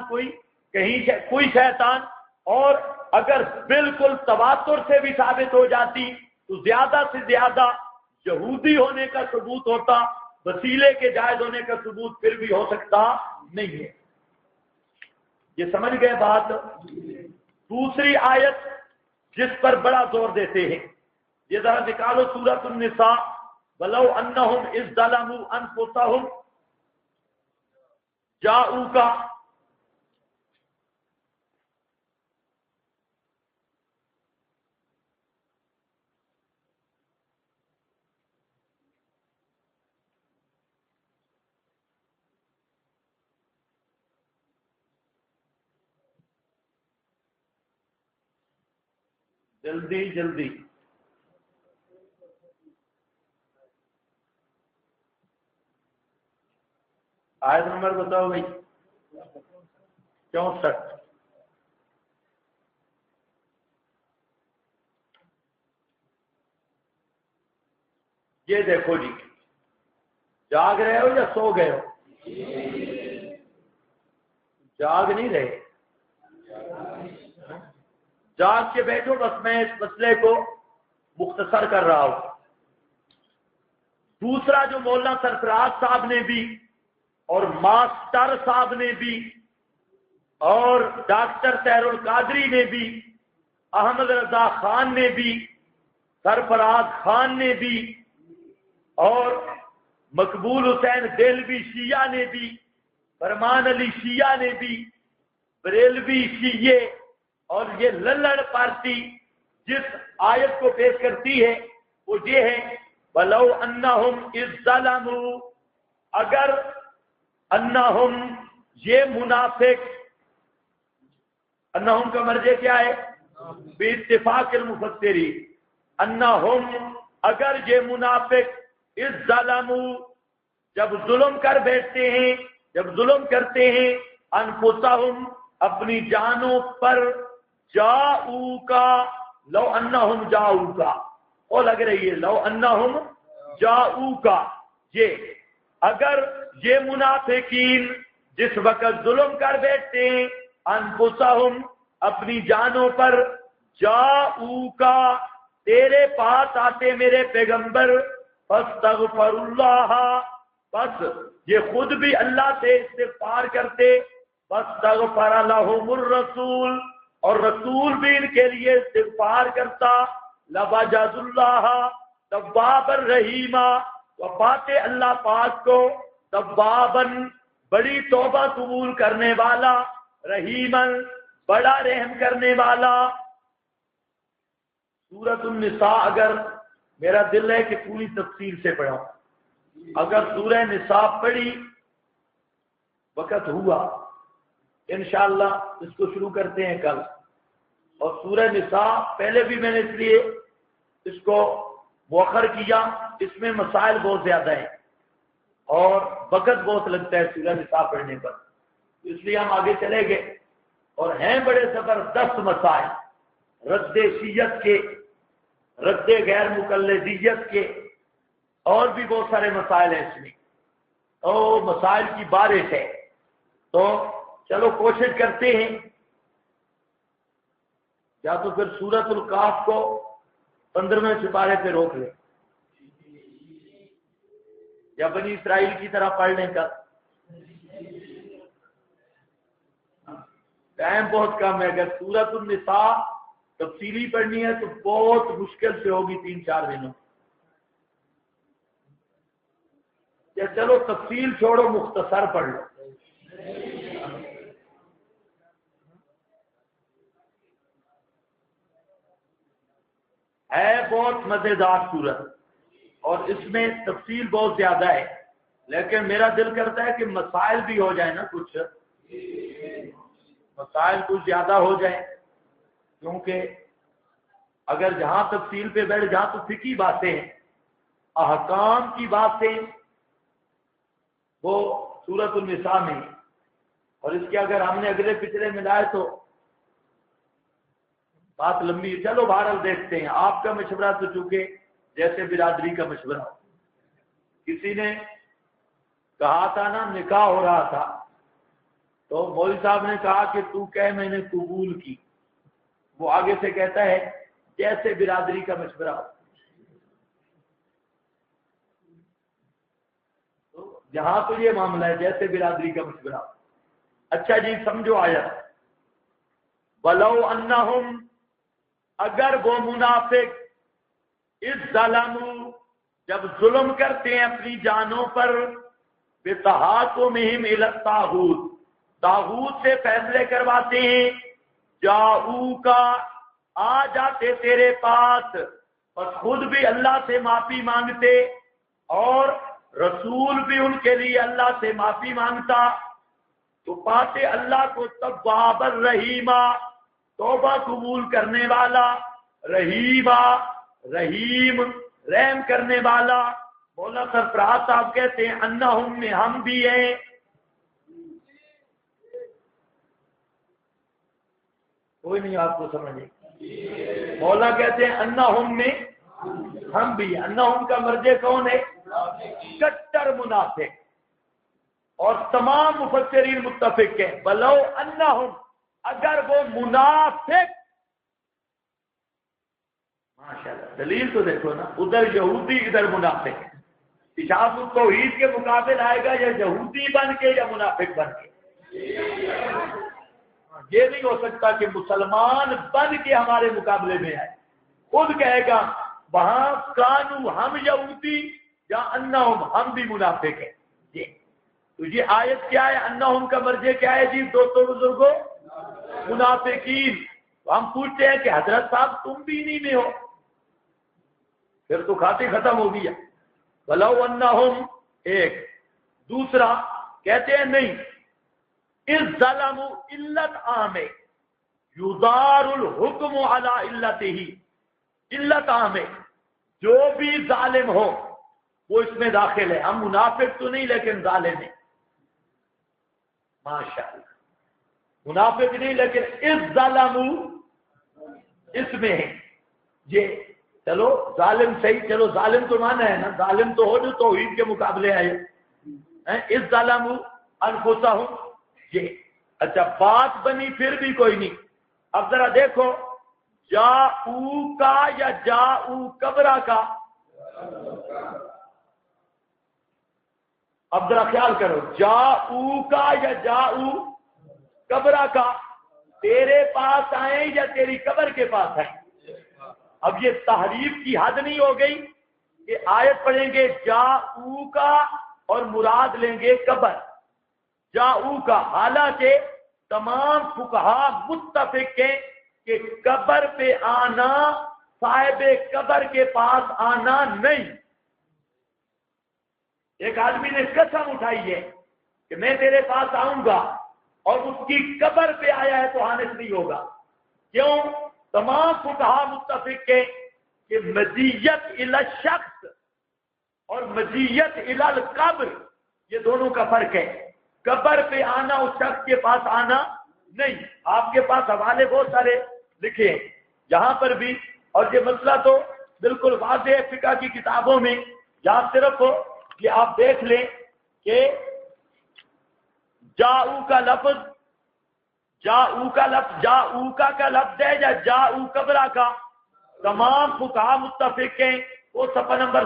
Speaker 1: کہیں کوئی شیطان، اور اگر بالکل تواتر سے بھی ثابت ہو جاتی تو زیادہ سے زیادہ یہودی ہونے کا ثبوت ہوتا، وسیلے کے جائز ہونے کا ثبوت پھر بھی ہو سکتا نہیں ہے۔ یہ سمجھ گئے بات؟ دوسری آیت جس پر بڑا زور دیتے ہیں، یہ ذرا نکالو سورۃ النساء، وَلَوْ أَنَّهُمْ إِذْ ظَلَمُوا أَنفُسَهُمْ جَاءُوكَ۔ جلدی جلدی آیت نمبر بتاؤ بھائی۔ 64۔ یہ دیکھو جی، جاگ رہے ہو یا سو گئے ہو؟ جاگ نہیں رہے، جاگ کے بیٹھو، بس میں اس مسئلے کو مختصر کر رہا ہوں۔ دوسرا جو مولانا سرفراز صاحب نے بھی، اور ماسٹر صاحب نے بھی، اور ڈاکٹر طاہر القادری نے بھی، احمد رضا خان نے بھی، سرفراز خان نے بھی، اور مقبول حسین دہلوی شیعہ نے بھی، فرمان علی شیعہ نے بھی، بریلوی شیعہ، اور یہ للڑ پارٹی جس آیت کو پیش کرتی ہے وہ یہ ہے، وَلَوْ أَنَّهُمْ إِذْ ظَلَمُوا، اگر انہم یہ منافق، انہم کا مرجع کیا ہے؟ باتفاق المفسرین، انہم اگر یہ منافق اذ ظلموا جب ظلم کر بیٹھتے ہیں، جب ظلم کرتے ہیں، انفسہم اپنی جانوں پر، جاؤکا لو انہم جاؤکا، وہ لگ رہی ہے لو انہم جاؤکا، یہ اگر یہ منافقین جس وقت ظلم کر بیٹھتے ہیں، انفسہم اپنی جانوں پر، جاؤکا تیرے پاس آتے میرے پیغمبر، فاستغفر اللہ بس یہ خود بھی اللہ سے استغفار کرتے، فاستغفر لہم الرسول اور رسول بھی ان کے لیے استغفار کرتا، لوجد اللہ توابا رحیما، وہ پاتے اللہ پاک کو توابن بڑی توبہ قبول کرنے والا، رحیمن بڑا رحم کرنے والا۔ سورۃ النساء اگر میرا دل ہے کہ پوری تفصیل سے پڑھاؤں، اگر سورہ نساء پڑھی، وقت ہوا انشاءاللہ اس کو شروع کرتے ہیں کل. اور سورہ نساء پہلے بھی میں نے اس لیے اس کو مؤخر کیا، اس میں مسائل بہت زیادہ ہیں اور وقت بہت لگتا ہے سورہ نساء پڑھنے پر، اس لیے ہم آگے چلے گئے. اور ہیں بڑے زبردست مسائل، رد شیعت کے، رد غیر مقلدیت کے، اور بھی بہت سارے مسائل ہیں اس میں، اور مسائل کی بارش ہے. تو چلو کوشش کرتے ہیں، یا تو پھر سورۃ القاف کو 15ویں سپارے پہ روک لیں یا بنی اسرائیل کی طرح پڑھ لیں. کا ٹائم بہت کم ہے، اگر سورۃ النساء تفصیلی پڑھنی ہے تو بہت مشکل سے ہوگی 3-4 دنوں. یا چلو تفصیل چھوڑو، مختصر پڑھ لو. ہے بہت مزیدار صورت اور اس میں تفصیل بہت زیادہ ہے، لیکن میرا دل کرتا ہے کہ مسائل بھی ہو جائیں نا، کچھ مسائل کچھ زیادہ ہو جائیں، کیونکہ اگر جہاں تفصیل پہ بیٹھ جہاں تو فقہی باتیں ہیں، احکام کی باتیں وہ سورۃ النساء میں، اور اس کے اگر ہم نے اگلے پچھلے ملائے تو بات لمبی ہے. چلو بہرحال دیکھتے ہیں. آپ کا مشورہ تو چونکہ جیسے برادری کا مشورہ، کسی نے کہا تھا نا نکاح ہو رہا تھا تو مولوی صاحب نے کہا کہ تو کہہ میں نے قبول کی، وہ آگے سے کہتا ہے جیسے برادری کا مشورہ. تو جہاں تو یہ معاملہ ہے جیسے برادری کا مشورہ. اچھا جی سمجھو آیت، وَلَوْ أَنَّهُمْ، اگر وہ منافق اس ظلموا، جب ظلم کرتے ہیں اپنی جانوں پر، بِتَحَاكُمِهِمْ إِلَى الطَّاغُوتِ، طاغوت سے فیصلے کرواتے ہیں، جاؤک، آ جاتے تیرے پاس، اور خود بھی اللہ سے معافی مانگتے اور رسول بھی ان کے لیے اللہ سے معافی مانگتا، تو پاتے اللہ کو تواب الرحیمہ، توبہ قبول کرنے والا، رحیمہ رحیم رحم کرنے والا. مولا سرفراز صاحب کہتے ہیں انہم میں ہم بھی ہیں. کوئی نہیں آپ کو سمجھے، مولا کہتے ہیں انہم میں ہم بھی ہیں. انہم کا مرجع کون ہے؟ کٹر منافق. اور تمام مفسرین متفق ہیں بلو انہم، اگر وہ منافق، ماشاءاللہ دلیل تو دیکھو نا، ادھر یہودی ادھر منافق. اشاعت التوحید کے مقابل آئے گا یا یہودی بن کے یا منافق بن کے. یہ نہیں ہو سکتا کہ مسلمان بن کے ہمارے مقابلے میں آئے. خود کہے گا وہاں کانو ہم یہودی یا انہم ہم بھی منافق ہیں. تو یہ آیت کیا ہے؟ انہم کا مرجع کیا ہے جی دوستوں بزرگوں؟ منافقین. ہم پوچھتے ہیں کہ حضرت صاحب تم بھی نہیں میں ہو، پھر تو کھاتے ختم ہو گیا. ولو انہم ایک. دوسرا کہتے ہیں نہیں، اس ظلم علت عام، یدار الحکم علی علتہ، علت عام، جو بھی ظالم ہو وہ اس میں داخل ہے. ہم منافق تو نہیں لیکن ظالم ہیں. ماشاءاللہ منافق نہیں لیکن اس ظالم اس میں ہے. یہ چلو ظالم صحیح، چلو ظالم تو مانا ہے نا، ظالم تو ہو جو توحید کے مقابلے آئے. اس ظالم انفسہم، یہ اچھا بات بنی پھر بھی کوئی نہیں. اب ذرا دیکھو جاؤ کا یا جاؤ کبرا کا، اب ذرا خیال کرو، جاؤ کا یا جاؤ قبرہ کا، تیرے پاس آئیں یا تیری قبر کے پاس آئیں. اب یہ تحریف کی حد نہیں ہو گئی کہ آیت پڑھیں گے جاؤ کا اور مراد لیں گے قبر. جاؤ کا، حالانکہ تمام فقہا متفق ہیں کہ قبر پہ آنا صاحب قبر کے پاس آنا نہیں۔ ایک آدمی نے قسم اٹھائی ہے کہ میں تیرے پاس آؤں گا اور اس کی قبر پہ آیا ہے تو حانث نہیں ہوگا۔ کیوں؟ تمام فقہا متفق ہیں کہ مزیت الی الشخص اور مزیت الی القبر یہ دونوں کا فرق ہے۔ قبر پہ آنا اس شخص کے پاس آنا نہیں۔ آپ کے پاس حوالے بہت سارے لکھے ہیں یہاں پر بھی، اور یہ مسئلہ تو بالکل واضح ہے فقہ کی کتابوں میں۔ یہاں صرف یہ آپ دیکھ لیں کہ جاؤ کا لفظ کا لفظ ہے یا جاؤ قبرہ کا، تمام فقہا متفق ہیں۔ وہ صفحہ نمبر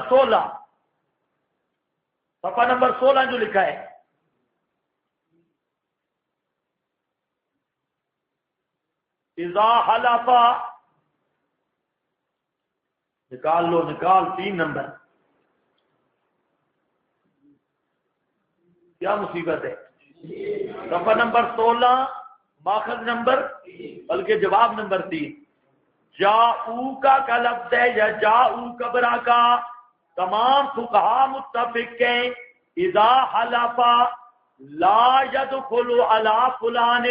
Speaker 1: 16 جو لکھا ہے، اذا حلف، نکال لو، نکال 3 نمبر، کیا مصیبت ہے؟ صفحہ نمبر 16 ماخذ نمبر بلکہ جواب نمبر 3، جاؤ کا لفظ ہے یا جاؤ قبرہ کا، تمام فقہا متفق ہیں اذا حلف لا يدخل علی فلان،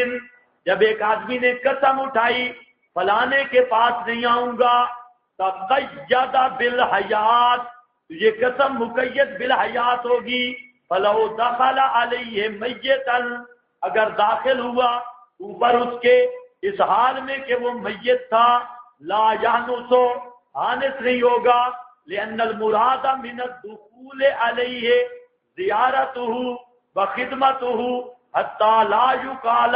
Speaker 1: جب ایک آدمی نے قسم اٹھائی فلانے کے پاس نہیں آؤں گا، تقید بالحیات، یہ قسم مقید بالحیات ہوگی، فلو دخل علیہ میتا، اگر داخل ہوا اوپر اس کے اس حال میں کہ وہ میت تھا، لا یحنس، حانث نہیں ہوگا، لأن المراد من الدخول علیہ زیارتہ وخدمتہ حتی لا یقال،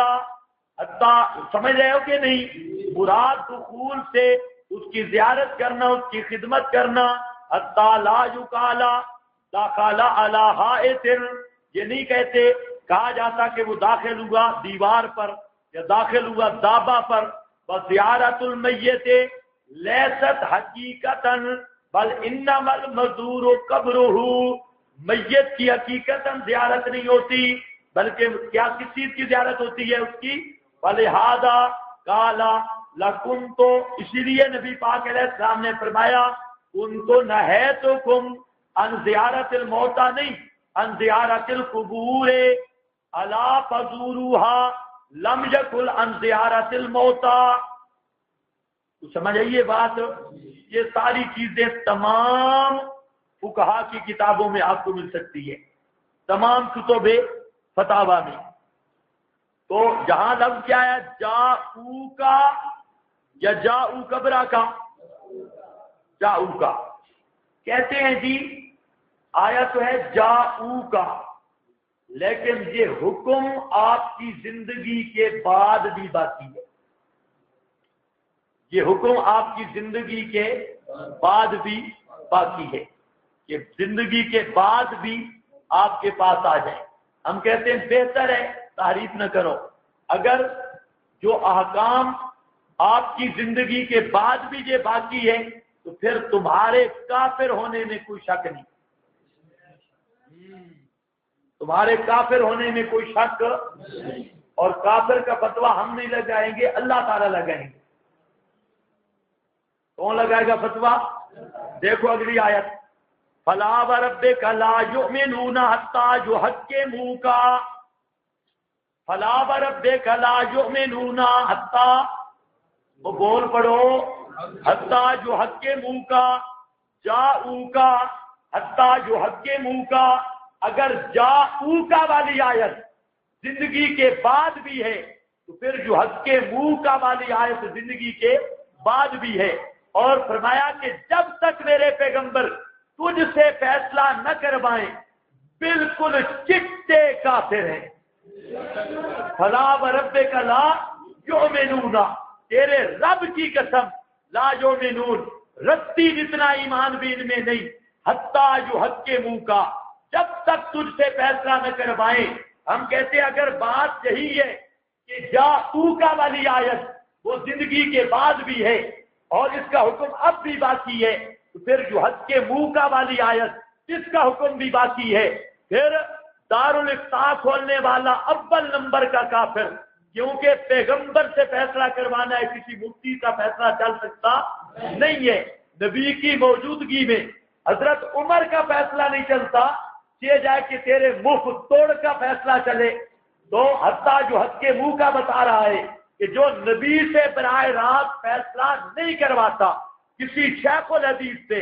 Speaker 1: سمجھ رہے ہو کہ نہیں؟ مراد دخول سے اس کی زیارت کرنا، اس کی خدمت کرنا، حتی لا یقال دخل علی حائط، یہ نہیں کہتے کہا جاتا کہ وہ داخل ہوا دیوار پر یا داخل ہوا دابہ پر۔ وزیارت المیت لیست حقیقتا بل انما المزور قبرہ، میت کی حقیقتا زیارت نہیں ہوتی بلکہ کیا کس چیز کی زیارت ہوتی ہے؟ اس کی۔ ولہذا قال لکنت، اسی لیے نبی پاک علیہ السلام نے فرمایا کنت نہیتکم عن زیارت الموتى، نہیں عن زیارت القبور، الا فزوروها لم یکن عن زیارت الموتى۔ تو سمجھ آئیے بات؟ یہ ساری چیزیں تمام فقہا کی کتابوں میں آپ کو مل سکتی ہے، تمام کتب فتاوی میں۔ تو جہاں لفظ کیا ہے؟ جاؤ کا یا جاؤ قبرہ کا؟ جاؤ کا کہتے ہیں جی، آیا تو ہے جاؤ کا، لیکن یہ حکم آپ کی زندگی کے بعد بھی باقی ہے، یہ حکم آپ کی زندگی کے بعد بھی باقی ہے کہ زندگی کے بعد بھی آپ کے پاس آ جائیں۔ ہم کہتے ہیں بہتر ہے تعریف نہ کرو، اگر جو احکام آپ کی زندگی کے بعد بھی یہ باقی ہے تو پھر تمہارے کافر ہونے میں کوئی شک نہیں، تمہارے کافر ہونے میں کوئی شک، اور کافر کا فتویٰ ہم نہیں لگائیں گے، اللہ تعالیٰ لگائیں گے۔ کون لگائے گا فتویٰ؟ دیکھو اگلی آیت، فلا وربک لا یؤمنون حتی یحکموک، فلا وربک لا یؤمنون حتی، وہ بول پڑھو، حتی یحکموک، جاؤک حتی یحکموک، اگر جاؤک والی آیت زندگی کے بعد بھی ہے تو پھر یحکموک والی آیت زندگی کے بعد بھی ہے، اور فرمایا کہ جب تک میرے پیغمبر تجھ سے فیصلہ نہ کروائیں بالکل چٹے کافر ہیں۔ فلا وربک لا یؤمنون، تیرے رب کی قسم، لا یؤمنون، رتی جتنا ایمان بھی ان میں نہیں، حتی یحکموک، جب تک تجھ سے فیصلہ نہ کروائیں۔ ہم کہتے ہیں اگر بات یہی ہے کہ جاؤک والی آیت وہ زندگی کے بعد بھی ہے اور اس کا حکم اب بھی باقی ہے، تو پھر یحکموک والی آیت جس کا حکم بھی باقی ہے، پھر دارالفتاح کھولنے والا اول نمبر کا کافر، کیونکہ پیغمبر سے فیصلہ کروانا ہے، کسی مفتی کا فیصلہ چل سکتا نہیں ہے۔ نبی کی موجودگی میں حضرت عمر کا فیصلہ نہیں چلتا، یہ جائے کہ تیرے منہ توڑ کا فیصلہ چلے۔ تو حتیٰ جو حق کے منہ کا بتا رہا ہے کہ جو نبی سے براہ راست فیصلہ نہیں کرواتا، کسی شیخ الحدیث سے،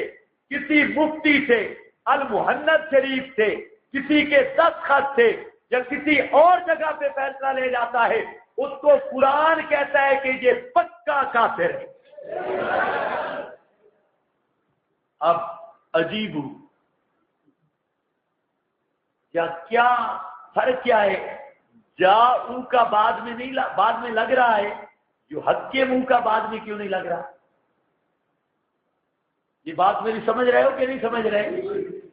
Speaker 1: کسی مفتی سے، المحنت شریف سے، کسی کے دستخط سے یا کسی اور جگہ پہ فیصلہ لے جاتا ہے، اس کو قرآن کہتا ہے کہ یہ پکا کافر ہے۔ اب عجیب کیا فرق کیا ہے؟ جاؤ کا بعد میں نہیں بعد میں لگ رہا ہے، جو حق کے منہ کا بعد میں کیوں نہیں لگ رہا؟ یہ بات میری سمجھ رہے ہو کہ نہیں سمجھ رہے؟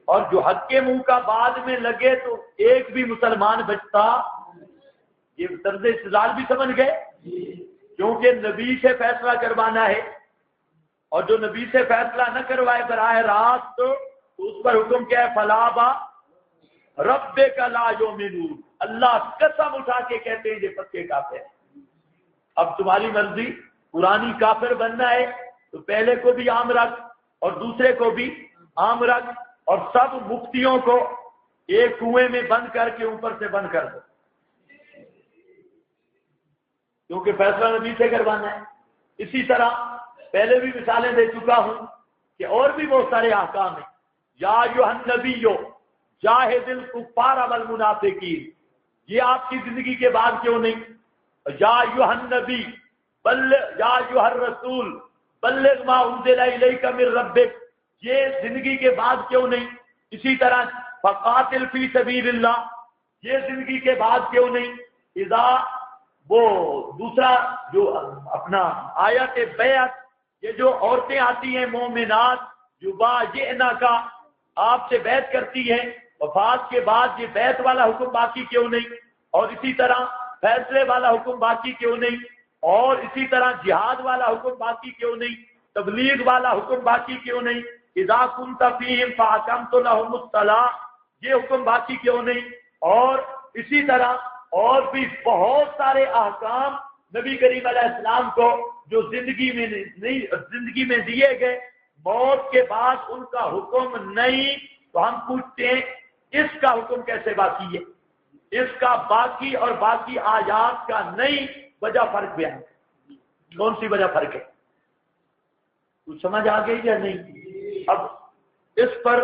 Speaker 1: اور جو حق کے منہ کا بعد میں لگے تو ایک بھی مسلمان بچتا۔ یہ طرز استدلال بھی سمجھ گئے؟ کیونکہ نبی سے فیصلہ کروانا ہے، اور جو نبی سے فیصلہ نہ کروائے براہ راست تو اس پر حکم کیا ہے؟ فلا با ربک لا یؤمنون۔ اللہ قسم اٹھا کے کہتے ہیں یہ پکے کافر ہیں۔ اب تمہاری مرضی، قرآنی کافر بننا ہے تو پہلے کو بھی عام رکھ اور دوسرے کو بھی عام رکھ، اور سب مفتیوں کو ایک کنویں میں بند کر کے اوپر سے بند کر دو، کیونکہ فیصلہ نبی سے کروانا ہے۔ اسی طرح پہلے بھی مثالیں دے چکا ہوں کہ اور بھی بہت سارے احکام ہیں۔ یا ایھا النبی جاہد الکفار والمنافقین، یہ آپ کی زندگی کے بعد کیوں نہیں؟ یا ایھا النبی یا ایھا الرسول بلغ ما انزل الیک من ربک، یہ زندگی کے بعد کیوں نہیں؟ اسی طرح فقاتل فی سبیل اللہ، یہ زندگی کے بعد کیوں نہیں؟ اذا وہ دوسرا جو اپنا آیت بیعت، یہ جو عورتیں آتی ہیں مومنات یبایعنہ کا، آپ سے بیعت کرتی ہیں، وفات کے بعد یہ بیعت والا حکم باقی کیوں نہیں؟ اور اسی طرح فیصلے والا حکم باقی کیوں نہیں؟ اور اسی طرح جہاد والا حکم باقی کیوں نہیں؟ تبلیغ والا حکم باقی کیوں نہیں؟ اذا کنت فیہم فاقمت لہم الصلاۃ، یہ حکم باقی کیوں نہیں؟ اور اسی طرح اور بھی بہت سارے احکام نبی کریم علیہ السلام کو جو زندگی میں دیے گئے، موت کے بعد ان کا حکم نہیں، تو ہم پوچھتے ہیں اس کا حکم کیسے باقی ہے؟ اس کا باقی اور باقی آیات کا نہیں، وجہ فرق بیان ہے۔ کون سی وجہ فرق ہے؟ کچھ سمجھ آ گئی یا نہیں؟ اب اس پر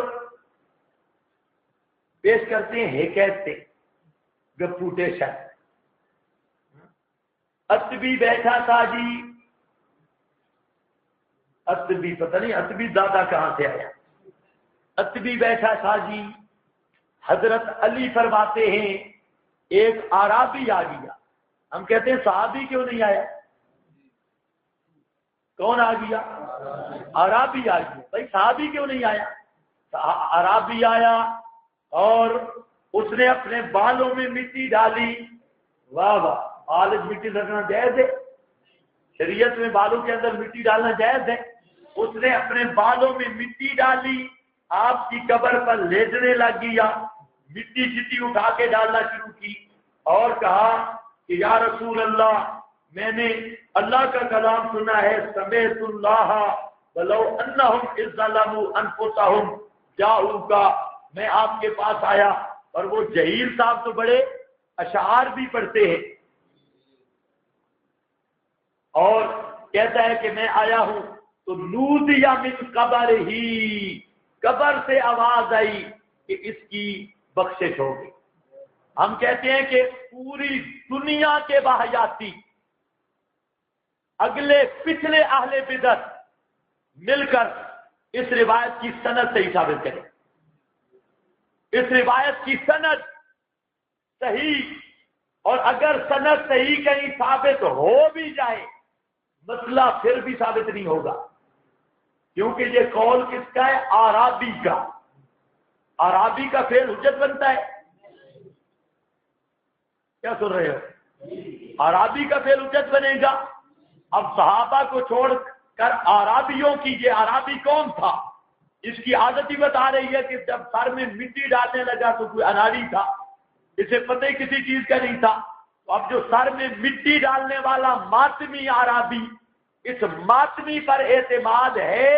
Speaker 1: پیش کرتے ہیں حکایتیں، گپوٹیشن۔ اتبی بیٹھا تھا جی، اتبی پتہ نہیں اتبی دادا کہاں سے آیا، اتبی بیٹھا تھا جی، حضرت علی فرماتے ہیں ایک اعرابی آ گیا۔ ہم کہتے ہیں صحابی کیوں نہیں آیا؟ کون آ گیا؟ اعرابی آ گیا۔ بھائی صحابی کیوں نہیں آیا؟ اعرابی آیا اور اس نے اپنے بالوں میں مٹی ڈالی۔ واہ واہ، بال مٹی رکھنا جائز ہے؟ شریعت میں بالوں کے اندر مٹی ڈالنا جائز ہے؟ اس نے اپنے بالوں میں مٹی ڈالی، آپ کی قبر پر لیٹنے لگ گیا، مٹی چٹی اٹھا کے ڈالنا شروع کی اور کہا کہ یا رسول اللہ، میں نے اللہ کا کلام سنا ہے، سمعت اللہ ولو انہم اذ ظلموا انفسہم جاؤک، میں آپ کے پاس آیا، اور وہ جہیر صاحب تو بڑے اشعار بھی پڑھتے ہیں، اور کہتا ہے کہ میں آیا ہوں تو نودی من قبر ہی، قبر سے آواز آئی کہ اس کی بخشش ہو گئی۔ ہم کہتے ہیں کہ پوری دنیا کے واہیاتی، اگلے پچھلے اہل بدعت مل کر اس روایت کی سند صحیح ثابت کریں۔ اس روایت کی سند صحیح، اور اگر سند صحیح کہیں ثابت ہو بھی جائے، مسئلہ پھر بھی ثابت نہیں ہوگا، کیونکہ یہ قول کس کا ہے؟ اعرابی کا۔ اعرابی کا فعل حجت بنتا ہے؟ کیا سن رہے ہو؟ اعرابی کا فعل حجت بنے گا۔ اب صحابہ کو چھوڑ کر اعرابیوں کی، یہ اعرابی کون تھا؟ اس کی عادت ہی بتا رہی ہے کہ جب سر میں مٹی ڈالنے لگا تو کوئی اناڑی تھا، اسے پتہ ہی کسی چیز کا نہیں تھا۔ تو اب جو سر میں مٹی ڈالنے والا ماتمی اعرابی، اس ماتمی پر اعتماد ہے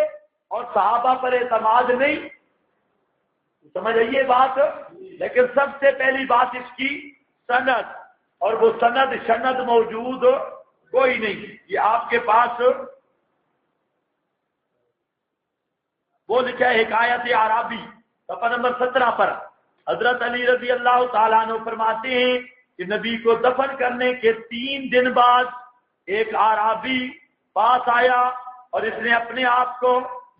Speaker 1: اور صحابہ پر اعتماد نہیں. سمجھ آئیے بات. لیکن سب سے پہلی بات اس کی سند، اور وہ سند موجود کوئی نہیں. یہ آپ کے پاس وہ لکھا ہے حکایت عرابی صفحہ نمبر 17 پر. حضرت علی رضی اللہ تعالیٰ عنہ فرماتے ہیں کہ نبی کو دفن کرنے کے 3 دن بعد ایک عرابی پاس آیا اور اس نے اپنے آپ کو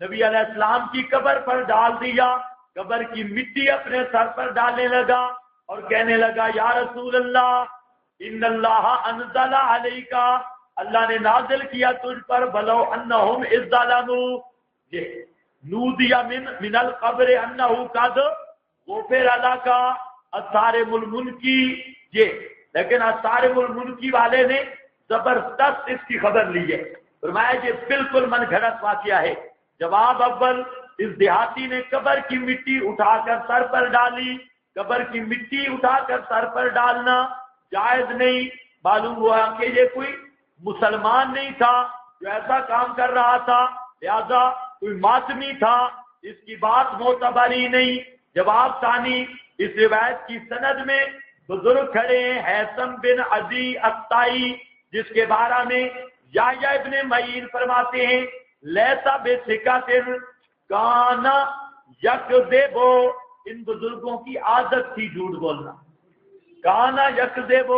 Speaker 1: نبی علیہ السلام کی قبر پر ڈال دیا. قبر کی مٹی اپنے سر پر ڈالنے لگا اور کہنے لگا یا رسول اللہ ان اللہ انزل علیکا، اللہ نے نازل کیا تجھ پر بلو انہم اذ ظلموا، یہ نودی من القبر انہ قد غفر لک الصارم المنکی. یہ لیکن الصارم المنکی والے نے زبردست اس کی خبر لی ہے. فرمایا یہ بالکل من گھڑت واقعہ ہے. جواب اول، اس دیہاتی نے قبر کی مٹی اٹھا کر سر پر ڈالی. قبر کی مٹی اٹھا کر سر پر ڈالنا جائز نہیں. معلوم ہوا کہ یہ کوئی مسلمان نہیں تھا جو ایسا کام کر رہا تھا، لہذا کوئی ماتمی تھا، اس کی بات معتبر ہی نہیں. جواب ثانی، اس روایت کی سند میں بزرگ کھڑے ہیں حیثم بن عدی الطائی، جس کے بارے میں یحییٰ ابن معین فرماتے ہیں لیسا بے ثقۃ کانا یکذب، ان بزرگوں کی عادت تھی جھوٹ بولنا. کانا یکذب،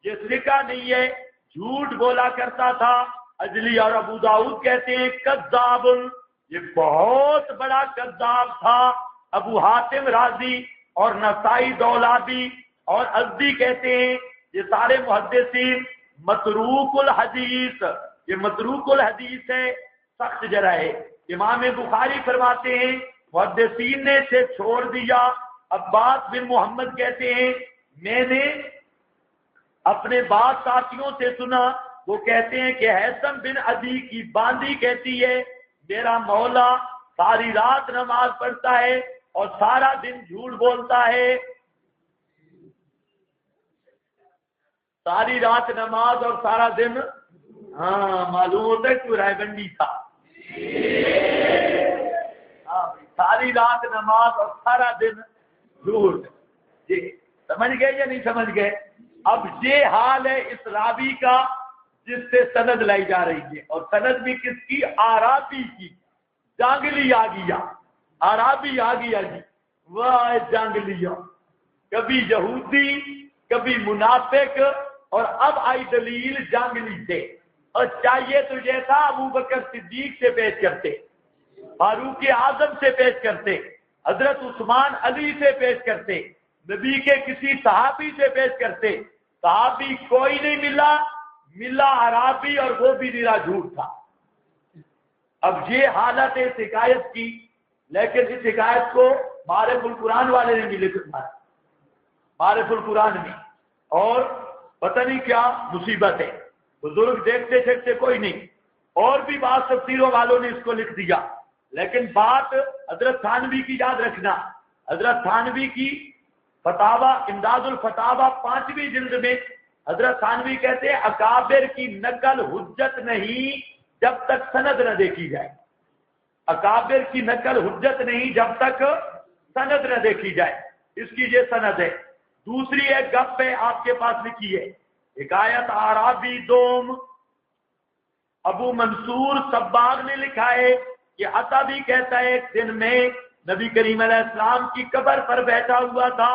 Speaker 1: یہ ثقہ نہیں ہے، جھوٹ بولا کرتا تھا. اجلی اور ابو داؤد کہتے ہیں کذاب، یہ بہت بڑا کذاب تھا. ابو حاتم رازی اور نسائی دولابی اور ازدی کہتے ہیں، یہ سارے محدثین متروک الحدیث، یہ متروک الحدیث ہے، سخت جرح ہے. امام بخاری فرماتے ہیں محدثین نے اسے چھوڑ دیا. عباس بن محمد کہتے ہیں میں نے اپنے بعض ساتھیوں سے سنا، وہ کہتے ہیں کہ حیثم بن عدی کی باندی کہتی ہے میرا مولا ساری رات نماز پڑھتا ہے اور سارا دن جھوٹ بولتا ہے. ساری رات نماز اور سارا دن، ہاں معلوم ہوتا ہے کوئی رائے بندی تھا. ساری رات نماز اور سارا دن جھوٹ. جی سمجھ گئے یا نہیں سمجھ گئے؟ اب یہ حال ہے اس راوی کا جس سے سند لائی جا رہی ہے، اور سند بھی کس کی؟ عرابی کی. جانگلی آ گیا، عرابی آ گیا جی. واہ جانگلیا، کبھی یہودی کبھی منافق، اور اب آئی دلیل جانگلی سے. اور چاہیے تو جیسا ابو بکر صدیق سے پیش کرتے، فاروق اعظم سے پیش کرتے، حضرت عثمان علی سے پیش کرتے، نبی کے کسی صحابی سے پیش کرتے. صحابی کوئی نہیں ملا عرابی، اور وہ بھی نیرا جھوٹ تھا. اب یہ حالت ہے اس حکایت کی، لیکن اس حکایت کو معرف القرآن والے نے بھی لکھا ہے، معرف القرآن میں. اور پتہ نہیں کیا مصیبت ہے، بزرگ دیکھتے دیکھتے کوئی نہیں، اور بھی بعض تفسیروں والوں نے اس کو لکھ دیا. لیکن بات حضرت تھانوی کی یاد رکھنا. حضرت تھانوی کی فتاوی امداد الفتاوی 5ویں جلد میں حضرت تھانوی کہتے ہیں اکابر کی نقل حجت نہیں جب تک سند نہ دیکھی جائے. اکابر کی نقل حجت نہیں جب تک سند نہ دیکھی جائے. اس کی یہ سند ہے. دوسری ایک گپ ہے آپ کے پاس لکھی ہے، حکایت عرابی دوم. ابو منصور صباغ نے لکھا ہے کہ عطا بھی کہتا ہے ایک دن میں نبی کریم علیہ السلام کی قبر پر بیٹھا ہوا تھا،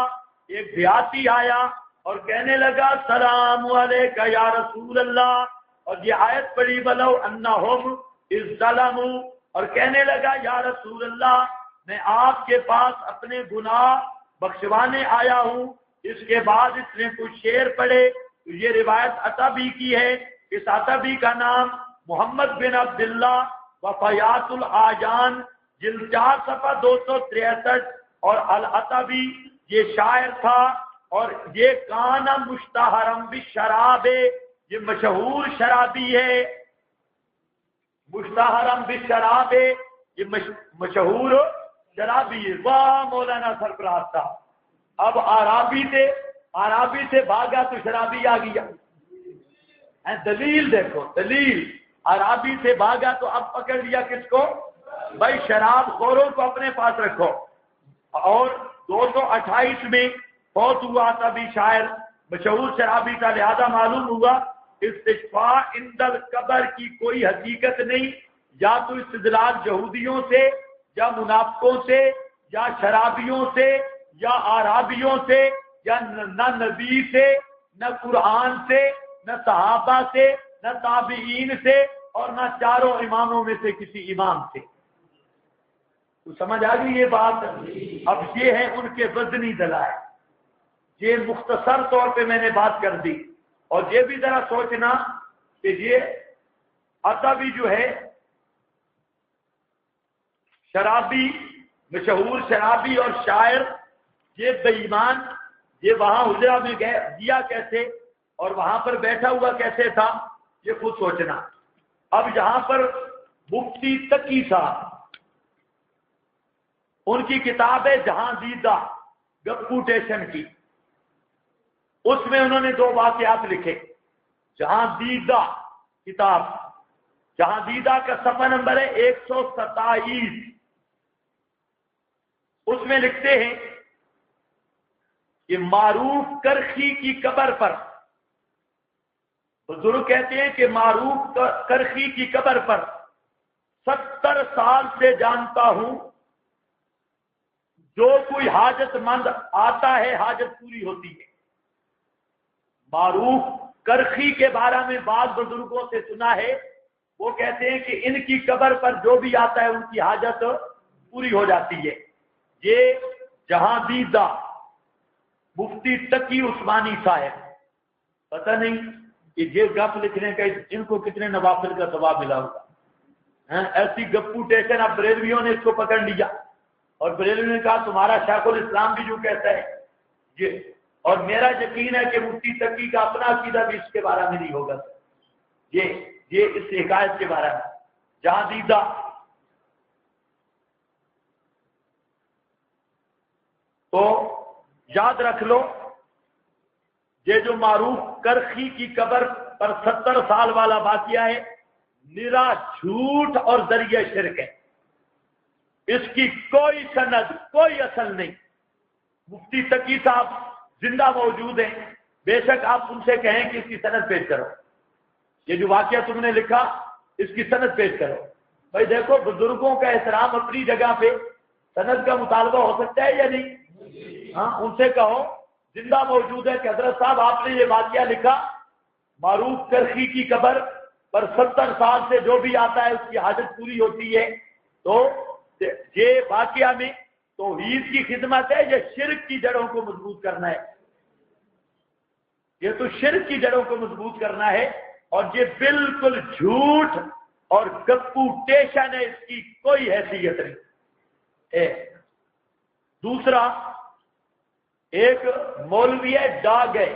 Speaker 1: ایک دیہاتی آیا اور کہنے لگا سلام علیکہ یا رسول اللہ، اور یہ آیت پڑھی بلو انہم اذ ظلموا، اور کہنے لگا یا رسول اللہ میں آپ کے پاس اپنے گناہ بخشوانے آیا ہوں. اس کے بعد اس نے کچھ شعر پڑھے. یہ روایت عطبی کی ہے. اس عطبی کا نام محمد بن عبداللہ وفیات العجان جلد 4 صفحہ 263، اور العطبی یہ شاعر تھا، اور یہ کانا مشتہرم بالشراب، یہ مشہور شرابی ہے. مشتہرم بالشراب، یہ مشہور شرابی ہے. واہ مولانا سرفراز تھا. اب عرابی سے بھاگا تو شرابی آ گیا. دلیل دیکھو دلیل. عرابی سے بھاگا تو اب پکڑ لیا کس کو؟ بھائی شراب خوروں کو اپنے پاس رکھو. اور 228 میں فوت ہوا تھا بھی شاعر مشہور شرابی تھا، لہذا معلوم ہوا استشفاء عند القبر کی کوئی حقیقت نہیں، یا تو استدلال یہودیوں سے یا منافقوں سے یا شرابیوں سے یا عرابیوں سے یا نہ نبی سے نہ قرآن سے نہ صحابہ سے نہ تابعین سے اور نہ چاروں اماموں میں سے کسی امام سے. تو سمجھ آ گئی یہ بات؟ اب یہ ہے ان کے وزنی دلائل. یہ مختصر طور پہ میں نے بات کر دی. اور یہ بھی ذرا سوچنا کہ یہ ادبی جو ہے شرابی، مشہور شرابی اور شاعر، یہ بے ایمان، یہ وہاں حجرہ میں گیا کیسے اور وہاں پر بیٹھا ہوا کیسے تھا، یہ خود سوچنا. اب یہاں پر مفتی تقی صاحب، ان کی کتاب ہے جہاں دیدہ گپوٹیشن کی، اس میں انہوں نے 2 واقعات لکھے. جہاں دیدہ کتاب، جہاں دیدہ کا صفحہ نمبر ہے 127. اس میں لکھتے ہیں کہ معروف کرخی کی قبر پر، بزرگ کہتے ہیں کہ معروف کرخی کی قبر پر 70 سال سے جانتا ہوں جو کوئی حاجت مند آتا ہے حاجت پوری ہوتی ہے. معروف کرخی کے بارے میں بعض بزرگوں سے سنا ہے، وہ کہتے ہیں کہ ان کی قبر پر جو بھی آتا ہے ان کی حاجت پوری ہو جاتی ہے. یہ جہاں دیدہ مفتی تقی عثمانی صاحب، پتہ نہیں کہ یہ گپ لکھنے کا ان کو کتنے نوافل کا ثواب ملا ہوگا. ایسی گپوٹیشن اب بریلویوں نے اس کو پکڑ لیا اور بریلوی نے کہا تمہارا شیخ الاسلام بھی جو کہتا ہے یہ. اور میرا یقین ہے کہ مفتی تقی کا اپنا عقیدہ بھی اس کے بارے میں نہیں ہوگا. یہ اس حکایت کے بارے میں جہاں دیدہ. تو یاد رکھ لو یہ جو معروف کرخی کی قبر پر 70 سال والا واقعہ ہے، نرا جھوٹ اور ذریعہ شرک ہے. اس کی کوئی سند، کوئی اصل نہیں. مفتی تقی صاحب زندہ موجود ہیں، بے شک آپ ان سے کہیں کہ اس کی سند پیش کرو. یہ جو واقعہ تم نے لکھا اس کی سند پیش کرو. بھائی دیکھو بزرگوں کا احترام اپنی جگہ پہ، سند کا مطالبہ ہو سکتا ہے یا نہیں؟ ہاں ان سے کہو زندہ موجود ہے کہ حضرت صاحب آپ نے یہ واقعہ لکھا، معروف کرخی کی قبر پر 70 سال سے جو بھی آتا ہے اس کی حاجت پوری ہوتی ہے. تو یہ واقعہ میں توحید کی خدمت ہے یا شرک کی جڑوں کو مضبوط کرنا ہے؟ یہ تو شرک کی جڑوں کو مضبوط کرنا ہے، اور یہ بالکل جھوٹ اور گپوٹیشن ہے، اس کی کوئی حیثیت نہیں. دوسرا، ایک مولوی ہے ڈاگ ہے،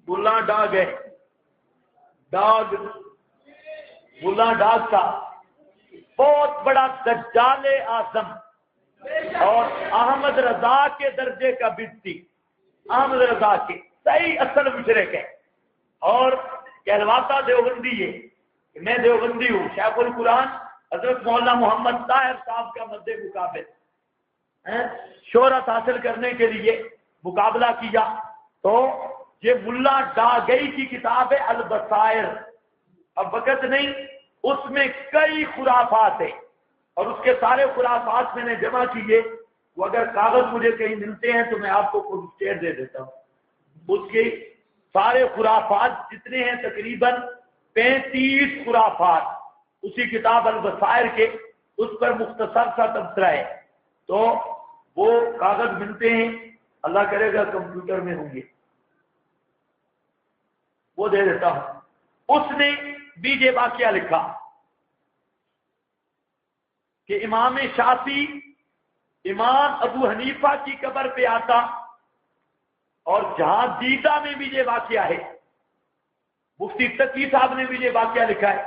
Speaker 1: ملا ڈاگ ہے، ڈاگ ملا ڈاگ کا بہت بڑا دجال اعظم اور احمد رضا کے درجے کا بنتی، احمد رضا کے صحیح اصل مشرک ہے، اور کہلواتا دیوبندی ہے کہ میں دیوبندی ہوں. شیخ القرآن حضرت مولانا محمد طاہر صاحب کا مد مقابل شہرت حاصل کرنے کے لیے مقابلہ کیا. تو یہ ملا ڈاگئی کی کتاب ہے البصائر. اب وقت نہیں، اس میں کئی خرافات ہیں اور اس کے سارے خرافات میں نے جمع کیے. وہ اگر کاغذ مجھے کہیں ملتے ہیں تو میں آپ کو خود شیئر دے دیتا ہوں. اس کے سارے خرافات جتنے ہیں تقریباً 35 خرافات اسی کتاب البصائر کے، اس پر مختصر سا تبصرہ ہے. تو وہ کاغذ ملتے ہیں، اللہ کرے گا کمپیوٹر میں ہوں گے، وہ دے دیتا ہوں. اس نے بھی یہ واقعہ لکھا کہ امام شافعی امام ابو حنیفہ کی قبر پہ آتا، اور جہاں دیدہ میں بھی یہ واقعہ ہے. مفتی تقی صاحب نے بھی یہ واقعہ لکھا ہے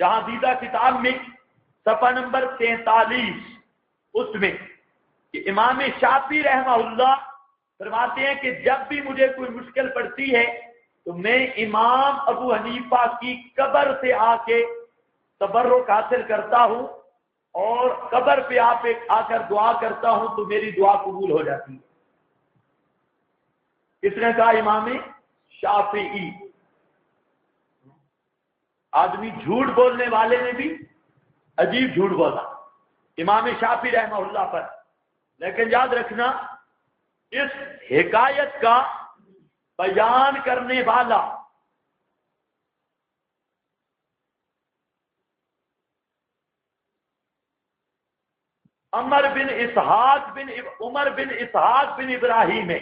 Speaker 1: جہاں دیدہ کتاب میں صفحہ نمبر 43. اس میں کہ امام شافعی رحمہ اللہ فرماتے ہیں کہ جب بھی مجھے کوئی مشکل پڑتی ہے تو میں امام ابو حنیفہ کی قبر سے آ کے تبرک حاصل کرتا ہوں اور قبر پہ آ کر دعا کرتا ہوں تو میری دعا قبول ہو جاتی ہے۔ کس نے کہا؟ امام شافعی۔ آدمی جھوٹ بولنے والے نے بھی عجیب جھوٹ بولا امام شافعی رحمہ اللہ پر، لیکن یاد رکھنا اس حکایت کا بیان کرنے والا عمر بن اسحاق بن ابراہیم ہے۔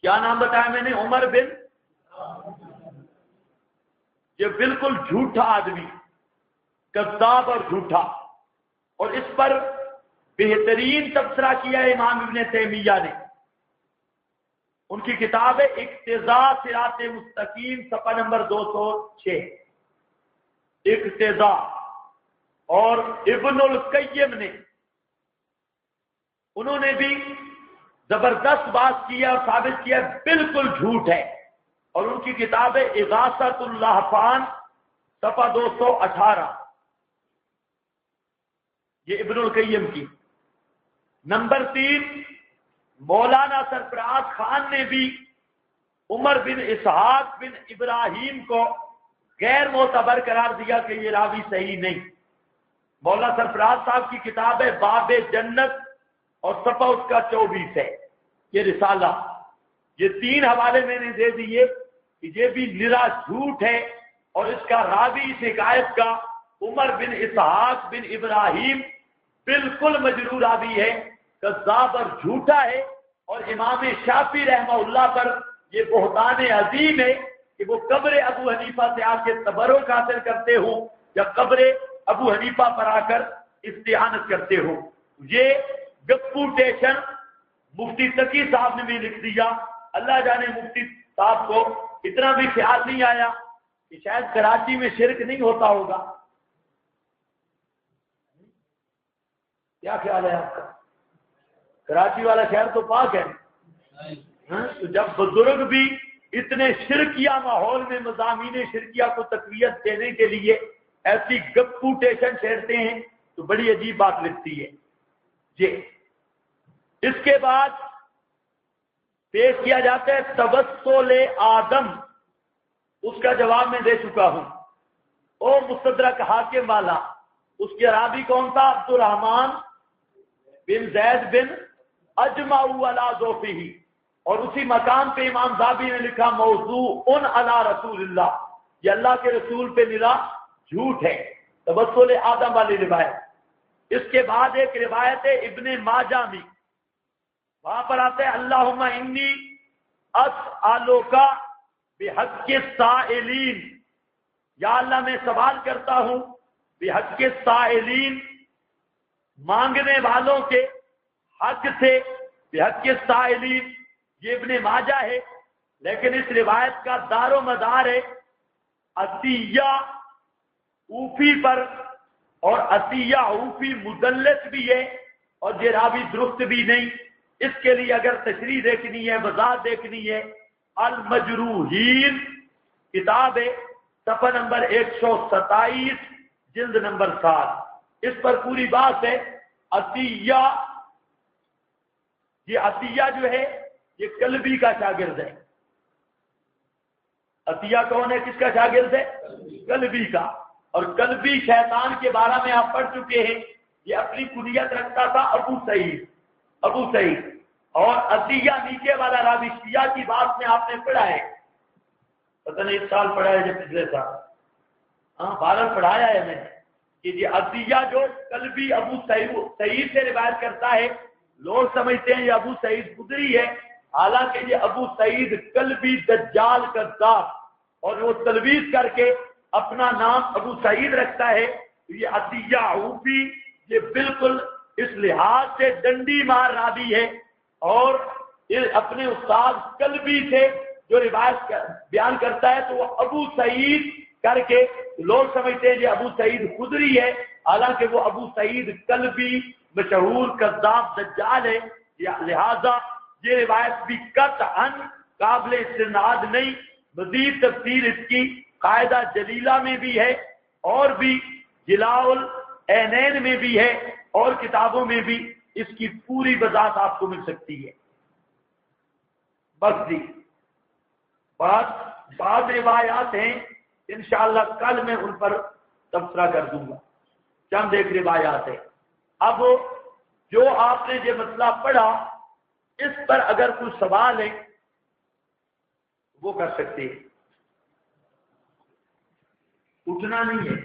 Speaker 1: کیا نام بتایا میں نے؟ عمر بن۔ یہ بالکل جھوٹا آدمی، کذاب اور جھوٹا، اور اس پر بہترین تبصرہ کیا ہے امام ابن تیمیہ نے۔ ان کی کتاب ہے اقتضاء صراط مستقیم، صفحہ نمبر 206، اقتضاء۔ اور ابن القیم نے، انہوں نے بھی زبردست بات کی اور ثابت کیا بالکل جھوٹ ہے، اور ان کی کتاب ہے اغاثۃ اللہفان، صفحہ 218، یہ ابن القیم کی۔ نمبر 3، مولانا سرفراز خان نے بھی عمر بن اسحاق بن ابراہیم کو غیر معتبر قرار دیا کہ یہ راوی صحیح نہیں۔ مولانا سرفراز صاحب کی کتاب ہے باب جنت اور صفحہ اس کا 24 ہے، یہ رسالہ۔ یہ 3 حوالے میں نے دے دیے کہ یہ بھی نرا جھوٹ ہے، اور اس کا راوی شکایت کا عمر بن اسحاق بن ابراہیم بالکل مجروح راوی ہے، کذاب اور جھوٹا ہے، اور امام شافعی رحمہ اللہ پر یہ بہتان عظیم ہے کہ وہ قبر ابو حنیفہ سے آ کے تبرک حاصل کرتے ہوں یا قبر ابو حنیفہ پر آ کر استعانت کرتے ہوں۔ یہ ڈپوٹیشن مفتی تقی صاحب نے بھی لکھ دیا۔ اللہ جانے مفتی صاحب کو اتنا بھی خیال نہیں آیا کہ شاید کراچی میں شرک نہیں ہوتا ہوگا۔ کیا خیال ہے آپ کا؟ کراچی والا شہر تو پاک ہے، تو جب بزرگ بھی اتنے شرکیہ ماحول میں مضامین شرکیہ کو تقویت دینے کے لیے ایسی گپوٹیشن چھیڑتے ہیں تو بڑی عجیب بات لگتی ہے۔ جی، اس کے بعد پیش کیا جاتا ہے توسل آدم، اس کا جواب میں دے چکا ہوں۔ او مستدرک حاکم والا، اس کے راوی کون تھا؟ عبد الرحمن بن زید بن اجمع علی ضعفہ، اور اسی مقام پہ امام ذہبی نے لکھا موضوع علی رسول اللہ، یہ اللہ کے رسول پہ نرا جھوٹ ہے، توسل آدم والی روایت۔ اس کے بعد ایک روایت ہے ابن ماجہ میں، وہاں پر آتے ہیں اللہم انی اسألک بحق السائلین، یا اللہ میں سوال کرتا ہوں بحق السائلین، مانگنے والوں کے حق سے، بحق السائلین، یہ ابن ماجہ ہے، لیکن اس روایت کا دار و مدار ہے عطیہ اوفی پر، اور عطیہ اوفی مدلس بھی ہے، اور یہ راوی درست بھی نہیں۔ اس کے لیے اگر تشریح دیکھنی ہے، وضاحت دیکھنی ہے، المجروحین کتاب ہے، صفحہ نمبر 127، جلد نمبر 7، اس پر پوری بات ہے۔ عطیہ، یہ عطیہ جو ہے یہ کلبی کا شاگرد ہے۔ عطیہ کون ہے؟ کس کا شاگرد ہے؟ کلبی کا، اور کلبی شیطان کے بارے میں آپ پڑھ چکے ہیں، یہ اپنی کنیت رکھتا تھا ابو سعید، اور عطیہ نیچے والا راوی شیعہ کی بات میں آپ نے پڑھا ہے، پتہ نہیں اس سال پڑھا ہے یا پچھلے سال، ہاں 12 پڑھایا ہے میں نے، کہ یہ عطیہ جو کلبی ابو سعید سے روایت کرتا ہے، لوگ سمجھتے ہیں یہ ابو سعید خدری ہے، حالانکہ یہ ابو سعید کلبی دجال کذاب، اور وہ تلویز کر کے اپنا نام ابو سعید رکھتا ہے۔ یہ عطیہ اوفی یہ بالکل اس لحاظ سے ڈنڈی مار راوی ہے، اور یہ اپنے استاد کلبی سے جو روایت بیان کرتا ہے تو وہ ابو سعید کر کے لوگ سمجھتے ہیں یہ ابو سعید خدری ہے، حالانکہ وہ ابو سعید کلبی مشہور کذاب دجال ہے، لہذا یہ روایت بھی قطعاً قابل استناد نہیں۔ مزید تفسیر اس کی قاعدہ جلیلہ میں بھی ہے اور بھی جلاء العینین میں بھی ہے اور کتابوں میں بھی اس کی پوری وضاحت آپ کو مل سکتی ہے۔ بس جی بعض روایات ہیں انشاءاللہ کل میں ان پر تبصرہ کر دوں گا، چند ایک روایات ہیں۔ اب جو آپ نے یہ مسئلہ پڑھا اس پر اگر کوئی سوال ہے وہ کر سکتے ہیں، اٹھنا نہیں ہے۔